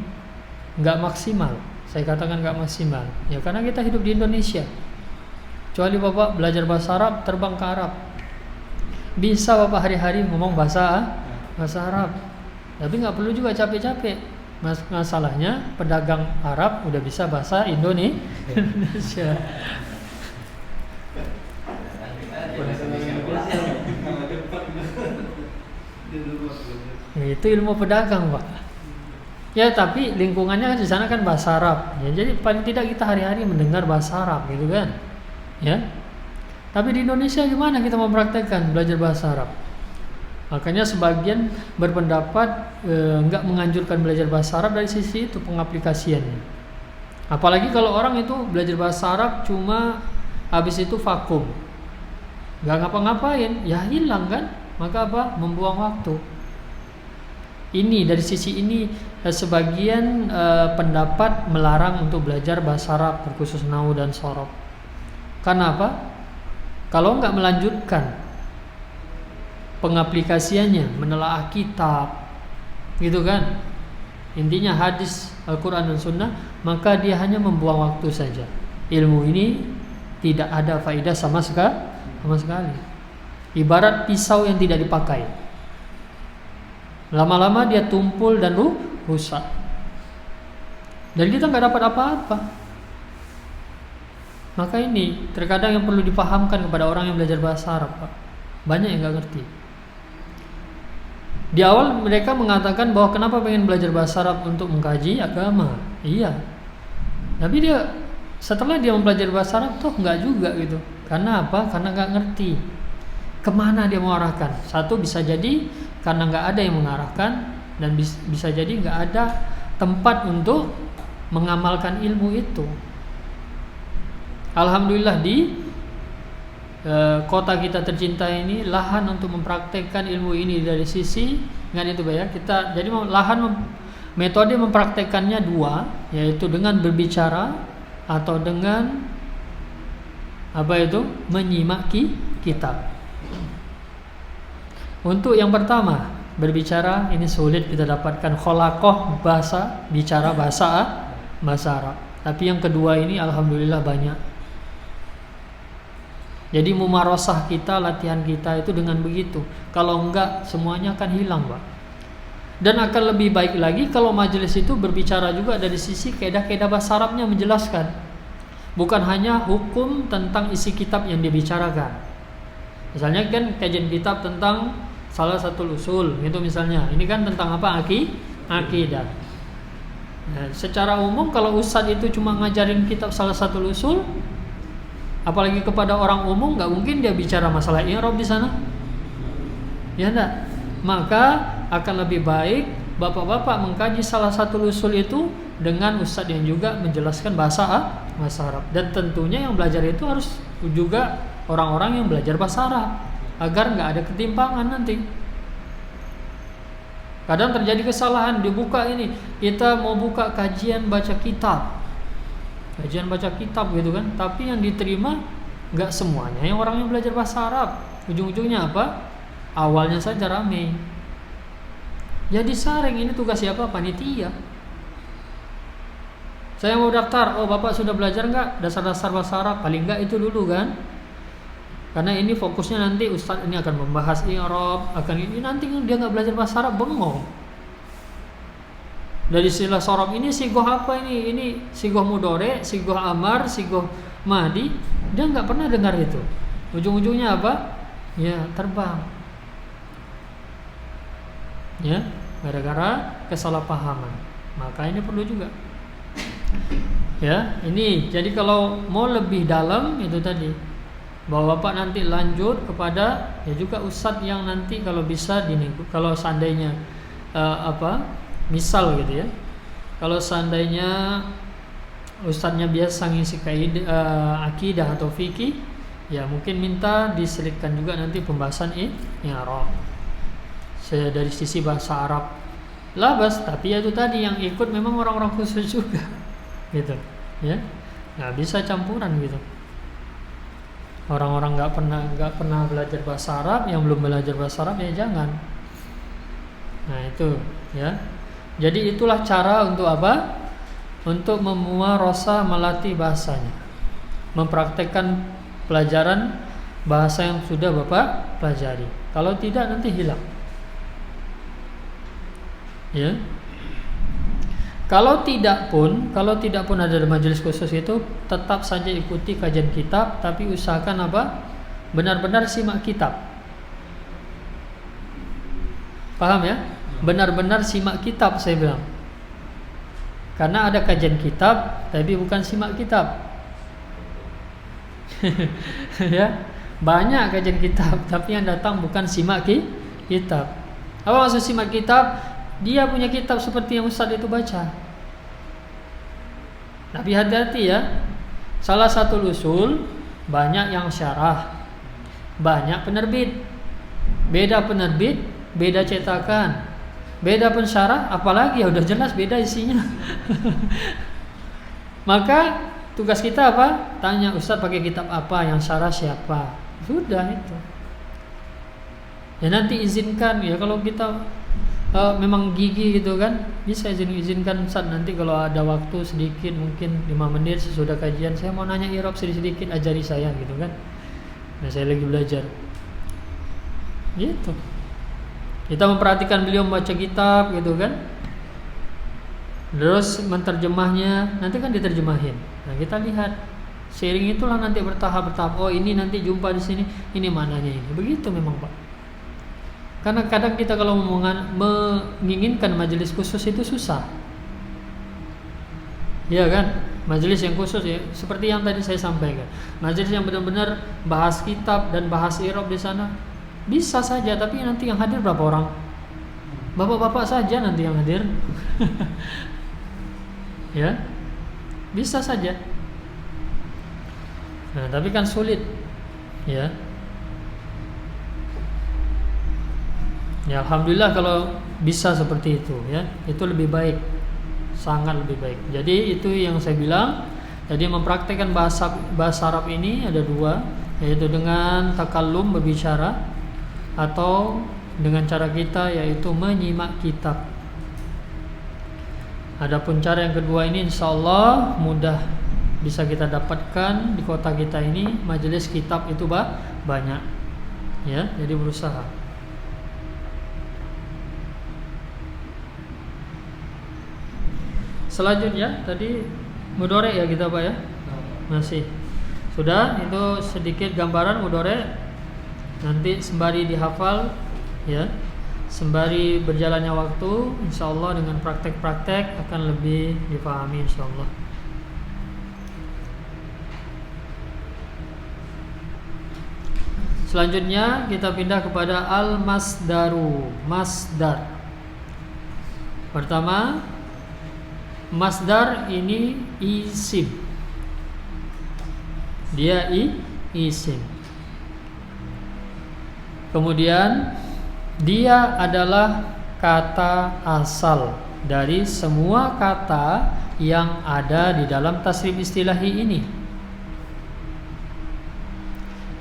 nggak maksimal. Saya katakan nggak maksimal. Ya karena kita hidup di Indonesia. Kecuali Bapak belajar bahasa Arab, terbang ke Arab. Bisa Bapak hari-hari ngomong bahasa Arab. Tapi nggak perlu juga capek-capek. Masalahnya pedagang Arab udah bisa bahasa Indonesia. Itu ilmu pedagang, Pak. Ya, tapi lingkungannya di sana kan bahasa Arab. Ya, jadi paling tidak kita hari-hari mendengar bahasa Arab, gitu kan? Ya. Tapi di Indonesia gimana kita mempraktekkan belajar bahasa Arab? Makanya sebagian berpendapat enggak menganjurkan belajar bahasa Arab dari sisi itu pengaplikasiannya. Apalagi kalau orang itu belajar bahasa Arab cuma habis itu vakum. Enggak ngapa-ngapain, ya hilang kan? Maka apa? Membuang waktu. Ini dari sisi ini sebagian pendapat melarang untuk belajar bahasa Arab terkhusus nahwu dan shorof. Karena apa? Kalau enggak melanjutkan pengaplikasiannya, menelaah kitab, gitu kan? Intinya hadis Al-Quran dan Sunnah, maka dia hanya membuang waktu saja. Ilmu ini tidak ada faedah sama sekali. Ibarat pisau yang tidak dipakai. Lama-lama dia tumpul dan rusak. Dan kita nggak dapat apa-apa. Maka ini terkadang yang perlu dipahamkan kepada orang yang belajar bahasa Arab, Pak. Banyak yang nggak ngerti. Di awal mereka mengatakan bahwa kenapa pengen belajar bahasa Arab untuk mengkaji agama. Iya. Tapi setelah dia mempelajari bahasa Arab tuh nggak juga gitu. Karena apa? Karena nggak ngerti kemana dia mau arahkan. Satu bisa jadi karena nggak ada yang mengarahkan, dan bisa jadi nggak ada tempat untuk mengamalkan ilmu itu. Alhamdulillah di kota kita tercinta ini lahan untuk mempraktekkan ilmu ini dari sisi dengan itu ya kita jadi metode mempraktekkannya dua, yaitu dengan berbicara atau dengan menyimak kitab. Untuk yang pertama berbicara ini sulit kita dapatkan kholaqoh bicara bahasa Arab. Tapi yang kedua ini alhamdulillah banyak. Jadi mumarasah kita, latihan kita itu dengan begitu. Kalau enggak semuanya akan hilang, Pak. Dan akan lebih baik lagi kalau majelis itu berbicara juga dari sisi kaidah-kaidah bahasa Arabnya, menjelaskan. Bukan hanya hukum tentang isi kitab yang dibicarakan. Misalnya kan kajian kitab tentang salah satu usul gitu misalnya. Ini kan tentang apa? Akidah. Nah, secara umum kalau ustadz itu cuma ngajarin kitab salah satu usul, apalagi kepada orang umum, nggak mungkin dia bicara masalah i'rab di sana. Ya enggak? Maka akan lebih baik bapak-bapak mengkaji salah satu usul itu dengan ustadz yang juga menjelaskan bahasa Arab. Dan tentunya yang belajar itu harus juga orang-orang yang belajar bahasa Arab, agar nggak ada ketimpangan nanti. Kadang terjadi kesalahan, dibuka ini, kita mau buka kajian baca kitab gitu kan, tapi yang diterima nggak semuanya yang orangnya belajar bahasa Arab. Ujung-ujungnya apa? Awalnya saja ramai, ya disaring. Ini tugas siapa? Panitia. Saya mau daftar, oh bapak sudah belajar nggak dasar-dasar bahasa Arab? Paling nggak itu dulu kan, karena ini fokusnya nanti ustadz ini akan membahas i'rab, akan ini nanti dia nggak belajar bahasa Arab bengong. Dari istilah sorob ini sigoh apa ini? Ini sigoh mudore, sigoh amar, sigoh madi. Dia nggak pernah dengar itu. Ujung-ujungnya apa? Ya terbang. Ya, gara-gara kesalahpahaman. Maka ini perlu juga. Ya, ini jadi kalau mau lebih dalam itu tadi, bahwa bapak nanti lanjut kepada ya juga ustadz yang nanti kalau bisa kalau seandainya misal gitu ya, kalau seandainya ustadznya biasa ngisi akidah atau fikih, ya mungkin minta diselipkan juga nanti pembahasan i'rab dari sisi bahasa Arab labas, tapi ya itu tadi yang ikut memang orang-orang khusus juga gitu ya, nggak bisa campuran gitu. Orang-orang nggak pernah belajar bahasa Arab, yang belum belajar bahasa Arab ya jangan. Nah itu ya. Jadi itulah cara untuk apa? Untuk memuarosa, melatih bahasanya, mempraktekkan pelajaran bahasa yang sudah bapak pelajari. Kalau tidak nanti hilang. Ya. Kalau tidak pun ada majelis khusus itu, tetap saja ikuti kajian kitab, tapi usahakan apa? Benar-benar simak kitab. Paham ya? Benar-benar simak kitab saya bilang. Karena ada kajian kitab, tapi bukan simak kitab. Ya, banyak kajian kitab, tapi yang datang bukan simak kitab. Apa maksud simak kitab? Dia punya kitab seperti yang ustaz itu baca. Tapi hati-hati ya. Salah satu usul banyak yang syarah, banyak penerbit. Beda penerbit, beda cetakan, beda pensyarah, apalagi ya udah jelas beda isinya. Maka tugas kita apa? Tanya ustaz pakai kitab apa, yang syarah siapa. Sudah itu. Ya nanti izinkan ya, kalau kita memang gigi gitu kan, bisa izinkan Ustaz nanti kalau ada waktu sedikit, mungkin 5 menit sesudah kajian, saya mau nanya i'rab sedikit, ajari saya gitu kan. Nah saya lagi belajar gitu. Kita memperhatikan beliau membaca kitab gitu kan, terus menterjemahnya, nanti kan diterjemahin. Nah kita lihat, sharing itulah nanti bertahap. Oh ini nanti jumpa di sini, ini mananya ini. Begitu memang Pak. Karena kadang kita kalau menginginkan majelis khusus itu susah. Ya kan? Majelis yang khusus ya, seperti yang tadi saya sampaikan. Majelis yang benar-benar bahas kitab dan bahas i'rab di sana bisa saja, tapi nanti yang hadir berapa orang? Bapak-bapak saja nanti yang hadir. Ya. Bisa saja. Nah, tapi kan sulit. Ya. Ya alhamdulillah kalau bisa seperti itu ya, itu lebih baik, sangat lebih baik. Jadi itu yang saya bilang, jadi mempraktekkan bahasa Arab ini ada dua, yaitu dengan takallum, berbicara, atau dengan cara kita yaitu menyimak kitab. Adapun cara yang kedua ini insyaallah mudah bisa kita dapatkan di kota kita ini, majelis kitab itu banyak ya, jadi berusaha. Selanjutnya tadi mudhari ya kita Pak ya. Masih. Sudah, itu sedikit gambaran mudhari. Nanti sembari dihafal ya. Sembari berjalannya waktu, insyaallah dengan praktek-praktek akan lebih dipahami insyaallah. Selanjutnya kita pindah kepada al-masdaru, masdar. Pertama, masdar ini isim. Dia isim. Kemudian dia adalah kata asal dari semua kata yang ada di dalam tasrif istilahi ini.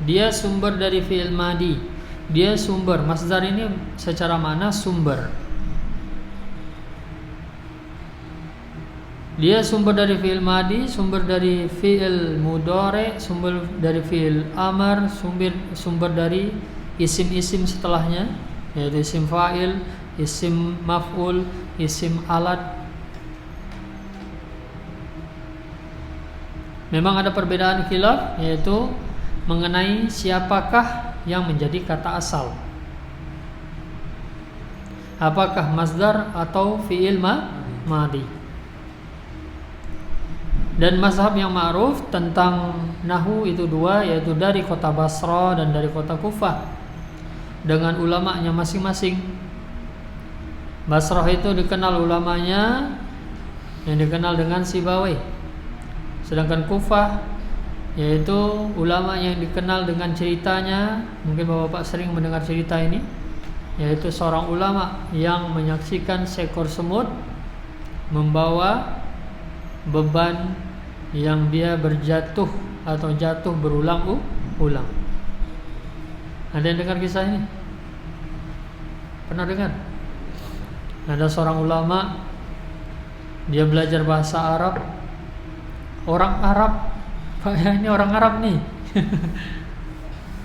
Dia sumber dari fi'il madi. Dia sumber, masdar ini secara makna sumber. Dia sumber dari fi'il madi, sumber dari fi'il mudhari, sumber dari fi'il amar, sumber dari isim-isim setelahnya, yaitu isim fa'il, isim maf'ul, isim alat. Memang ada perbedaan khilaf, yaitu mengenai siapakah yang menjadi kata asal. Apakah masdar atau fi'il madi. Dan mazhab yang ma'ruf tentang nahwu itu dua, yaitu dari kota Basra dan dari kota Kufah, dengan ulamanya masing-masing. Basrah itu dikenal ulamanya yang dikenal dengan Sibawai, sedangkan Kufah yaitu ulama yang dikenal dengan ceritanya. Mungkin bapak-bapak sering mendengar cerita ini, yaitu seorang ulama yang menyaksikan seekor semut membawa beban yang dia berjatuh atau jatuh berulang-ulang. Ada yang dengar kisah ini? Pernah dengar? Ada seorang ulama, dia belajar bahasa Arab. Orang Arab, ini orang Arab nih.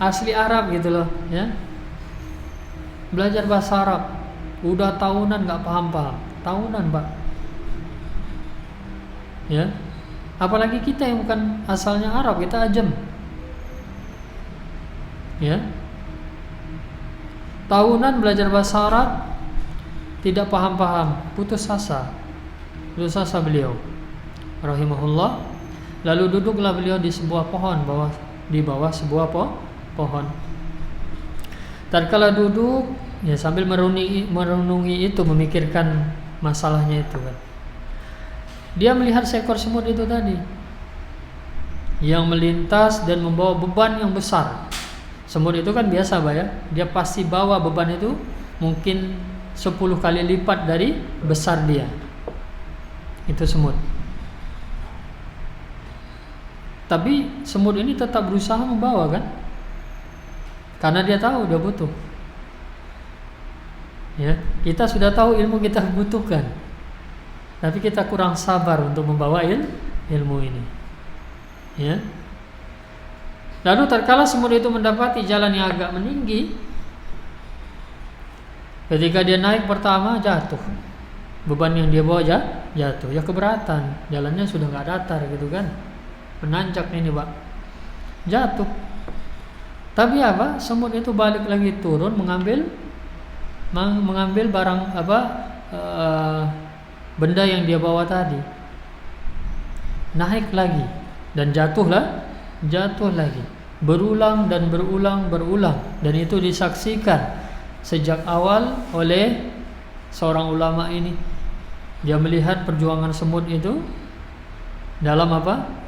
Asli Arab gitu loh, ya. Belajar bahasa Arab. Udah tahunan gak paham-paham. Tahunan, Pak. Ya. Apalagi kita yang bukan asalnya Arab, kita ajam. Ya. Tahunan belajar bahasa Arab, tidak paham-paham, putus asa beliau rahimahullah. Lalu duduklah beliau di sebuah pohon, di bawah sebuah pohon. Tatkala duduk, ya sambil merenungi itu, memikirkan masalahnya itu kan. Dia melihat seekor semut itu tadi yang melintas dan membawa beban yang besar. Semut itu kan biasa, Pak ya. Dia pasti bawa beban itu mungkin 10 kali lipat dari besar dia. Itu semut. Tapi semut ini tetap berusaha membawa kan? Karena dia tahu dia butuh. Ya, kita sudah tahu ilmu kita butuhkan. Tapi kita kurang sabar untuk membawa ilmu ini. Ya. Lalu tatkala semut itu mendapati jalan yang agak meninggi, ketika dia naik pertama jatuh. Beban yang dia bawa jatuh. Ya keberatan, jalannya sudah enggak datar gitu kan. Menanjak ini, Pak. Jatuh. Tapi apa? Semut itu balik lagi turun mengambil barang benda yang dia bawa tadi. Naik lagi dan jatuh lagi. Berulang dan berulang. Dan itu disaksikan sejak awal oleh seorang ulama ini. Dia melihat perjuangan semut itu dalam apa?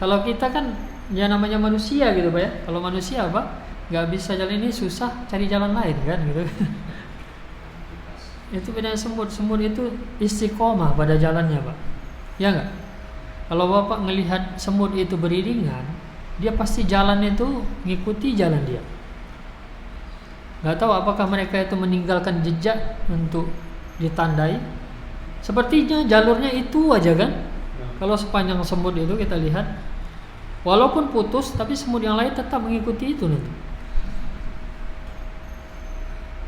Kalau kita kan ya namanya manusia gitu, Pak ya. Kalau manusia apa? Gak bisa jalan ini, susah cari jalan lain kan gitu. Itu beda semut. Semut itu istiqomah pada jalannya, Pak. Ya enggak? Kalau Bapak ngelihat semut itu beriringan, dia pasti jalan itu ngikuti jalan dia. Gak tahu apakah mereka itu meninggalkan jejak untuk ditandai. Sepertinya jalurnya itu aja kan. Kalau sepanjang semut itu kita lihat, walaupun putus, tapi semut yang lain tetap mengikuti itu nanti.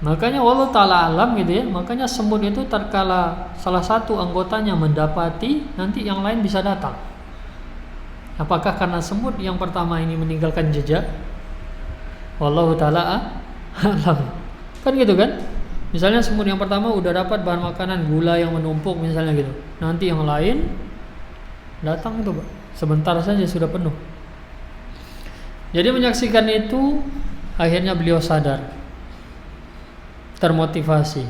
Makanya wallahu ta'ala alam gitu ya. Makanya semut itu tatkala salah satu anggotanya mendapati, nanti yang lain bisa datang. Apakah karena semut yang pertama ini meninggalkan jejak? Wallahu ta'ala alam. Kan gitu kan? Misalnya semut yang pertama udah dapat bahan makanan, gula yang menumpuk misalnya gitu. Nanti yang lain datang itu, Pak. Sebentar saja sudah penuh. Jadi menyaksikan itu, akhirnya beliau sadar, termotivasi.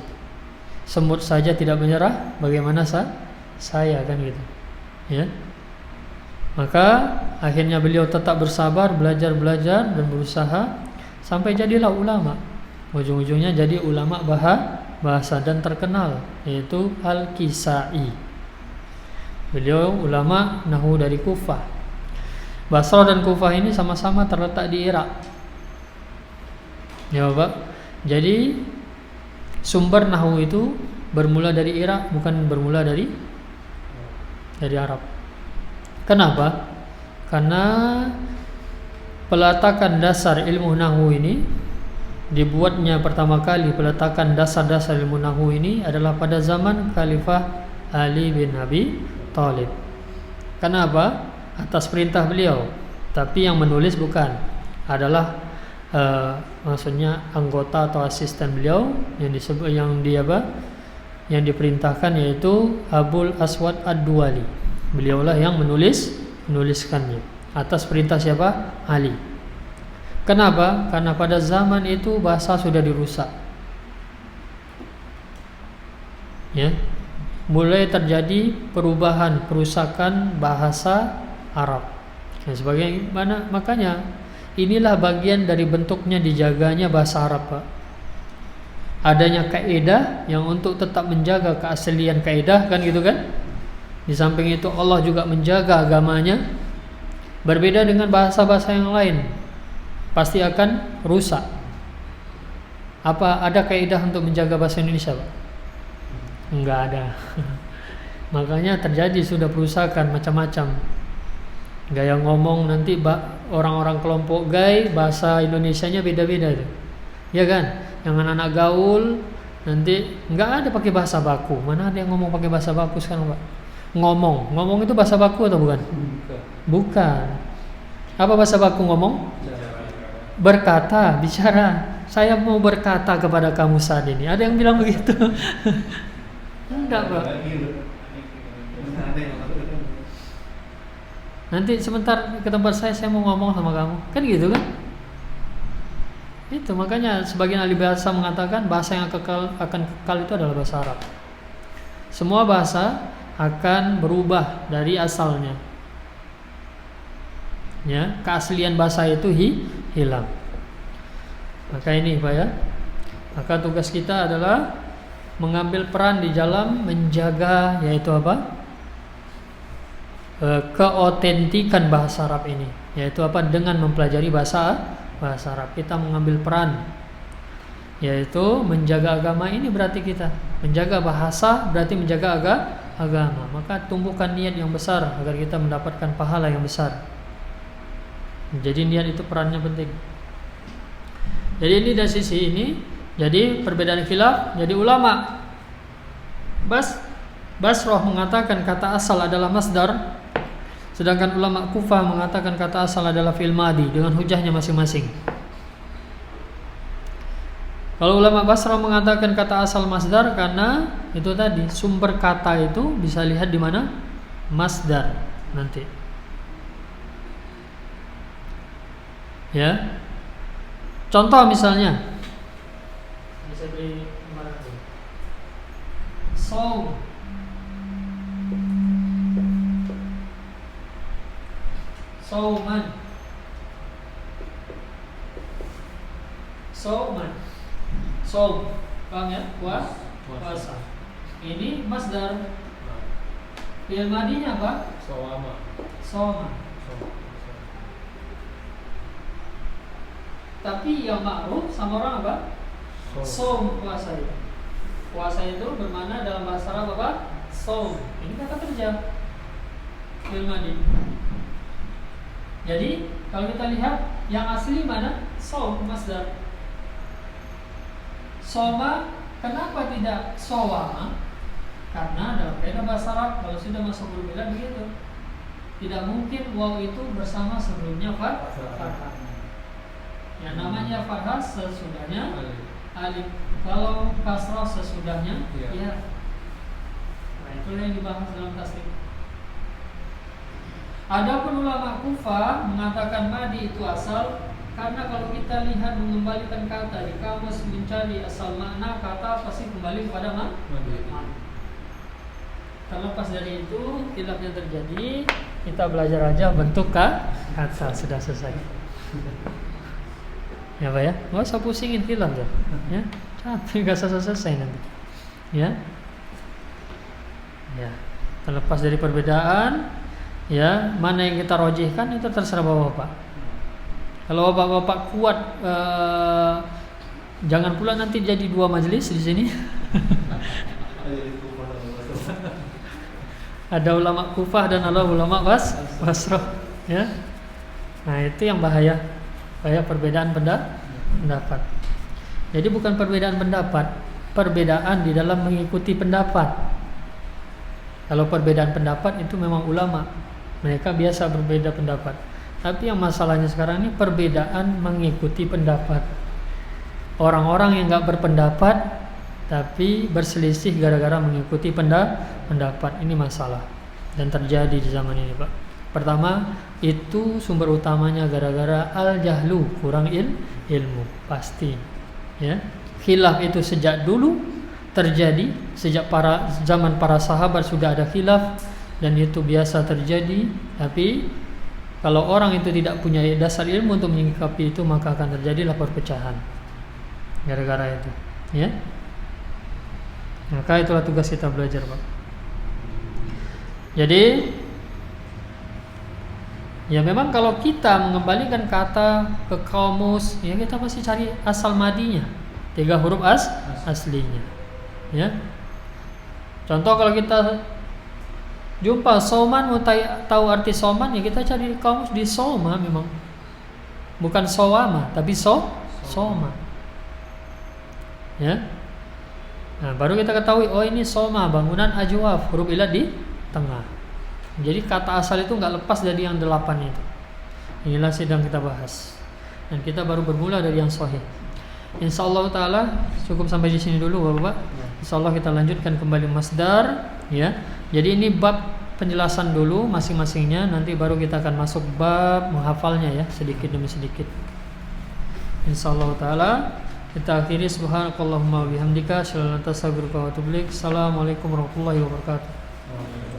Semut saja tidak menyerah, bagaimana saya kan gitu. Ya. Maka akhirnya beliau tetap bersabar, belajar dan berusaha sampai jadilah ulama. Ujung-ujungnya jadi ulama bahasa dan terkenal, yaitu Al-Kisai. Beliau ulama nahwu dari Kufah. Basrah dan Kufah ini sama-sama terletak di Irak. Ya, Bapak. Jadi sumber nahwu itu bermula dari Irak, bukan bermula dari Arab. Kenapa? Karena peletakan dasar ilmu nahwu ini, dibuatnya pertama kali peletakan dasar-dasar ilmu nahwu ini adalah pada zaman Khalifah Ali bin Abi Thalib. Kenapa? Atas perintah beliau. Tapi yang menulis bukan, adalah maksudnya anggota atau asisten beliau yang disebut yang diperintahkan, yaitu Abul Aswad Ad-Duwali. Beliaulah yang menuliskannya atas perintah siapa? Ali. Kenapa? Karena pada zaman itu bahasa sudah dirusak. Ya. Mulai terjadi perusakan bahasa Arab. Dan sebagaimana, makanya inilah bagian dari bentuknya dijaganya bahasa Arab, Pak. Adanya kaidah yang untuk tetap menjaga keaslian kaidah, kan gitu kan? Di samping itu Allah juga menjaga agamanya. Berbeda dengan bahasa-bahasa yang lain, pasti akan rusak. Apa ada kaidah untuk menjaga bahasa Indonesia, Pak? Enggak ada. Makanya terjadi sudah perusakan macam-macam. Gaya ngomong nanti orang-orang kelompok gay bahasa Indonesianya beda-beda itu. Ya kan? Yang anak-anak gaul nanti enggak ada pakai bahasa baku. Mana ada yang ngomong pakai bahasa baku sekarang, Pak? Ngomong itu bahasa baku atau bukan? Bukan. Apa bahasa baku ngomong? Berkata, bicara. Saya mau berkata kepada kamu saat ini. Ada yang bilang begitu? Enggak, Pak. Nanti sebentar ke tempat saya mau ngomong sama kamu. Kan gitu kan? Itu makanya sebagian ahli bahasa mengatakan bahasa yang akan kekal itu adalah bahasa Arab. Semua bahasa akan berubah dari asalnya. Ya, keaslian bahasa itu hilang. Maka ini, Pak ya. Maka tugas kita adalah mengambil peran di dalam menjaga, yaitu apa? Keotentikan bahasa Arab ini, yaitu apa? Dengan mempelajari bahasa Arab kita mengambil peran, yaitu menjaga agama ini. Berarti kita menjaga bahasa berarti menjaga agama. Maka tumbuhkan niat yang besar agar kita mendapatkan pahala yang besar. Jadi niat itu perannya penting. Jadi ini dari sisi ini. Jadi perbedaan khilaf. Jadi ulama Basrah mengatakan kata asal adalah masdar, sedangkan ulama Kufah mengatakan kata asal adalah fi'il madhi dengan hujahnya masing-masing. Kalau ulama Basrah mengatakan kata asal masdar karena itu tadi sumber kata itu bisa lihat di mana? Masdar nanti. Ya. Contoh misalnya, bisa beri gambaran dulu. Saum. Sauman. Saum. Paham ya? Puasa. Ini masdar. Fi'il madhinya apa? Sawama. Tapi yang ma'ruf sama orang apa? Saum, puasa itu. Puasa itu bermakna dalam bahasa Arab apa? Saum. Ini kata kerja. Fi'il madhi. Jadi kalau kita lihat yang asli mana? Saum, masdar. Soma, kenapa tidak sawama? Karena dalam kaidah bahasa Arab kalau sudah masuk huruf illa begitu. Tidak mungkin waw itu bersama sebelumnya fathah. Yang namanya fathah sesudahnya alif. Kalau kasrah sesudahnya, Iya. ya. Nah, itulah yang dibahas dalam tasrif. Adapun ulama Kufah mengatakan madi itu asal, karena kalau kita lihat mengembalikan kata di kamus mencari asal makna kata pasti kembali kepada mana? Terlepas dari itu, khilaf yang terjadi, kita belajar aja bentuk kata, sudah selesai. Ya Pak ya, nggak usah pusingin khilaf ya, ya, capek nggak selesai nanti, ya, ya. Terlepas dari perbedaan, ya, mana yang kita rojihkan itu terserah bapak-bapak. Kalau bapak-bapak kuat, jangan pula nanti jadi 2 majelis di sini. Ada ulama Kufah dan ada ulama Basrah, ya. Nah, itu yang bahaya perbedaan pendapat. Jadi bukan perbedaan pendapat, perbedaan di dalam mengikuti pendapat. Kalau perbedaan pendapat itu memang ulama, mereka biasa berbeda pendapat. Tapi yang masalahnya sekarang ini perbedaan mengikuti pendapat. Orang-orang yang nggak berpendapat tapi berselisih gara-gara mengikuti pendapat, ini masalah dan terjadi di zaman ini, Pak. Pertama, itu sumber utamanya gara-gara al-jahlu, kurang ilmu, pasti. Ya. Khilaf itu sejak dulu terjadi, sejak zaman para sahabat sudah ada khilaf dan itu biasa terjadi. Tapi kalau orang itu tidak punya dasar ilmu untuk menyikapi itu, maka akan terjadilah perpecahan gara-gara itu, ya. Maka itulah tugas kita belajar, Pak. Jadi ya memang kalau kita mengembalikan kata ke kamus, ya kita pasti cari asal madinya, 3 huruf aslinya, ya. Contoh kalau kita jumpa soman, mau tahu arti soman, ya kita cari di kamus di soma memang, bukan sowama tapi soma, ya. Nah, baru kita ketahui, oh ini soma, bangunan ajwaf, huruf ilah di tengah. Jadi kata asal itu nggak lepas dari yang 8 itu. Inilah sedang kita bahas. Dan kita baru bermula dari yang sahih. Insyaallah taala cukup sampai di sini dulu, Bapak. Insyaallah kita lanjutkan kembali masdar, ya. Jadi ini bab penjelasan dulu masing-masingnya, nanti baru kita akan masuk bab menghafalnya, ya, sedikit demi sedikit. Insyaallah taala kita akhiri subhanakallahumma bihamdika asyhadu an la ilaha illa anta astaghfiruka wa atubu ilaik. Assalamualaikum warahmatullahi wabarakatuh.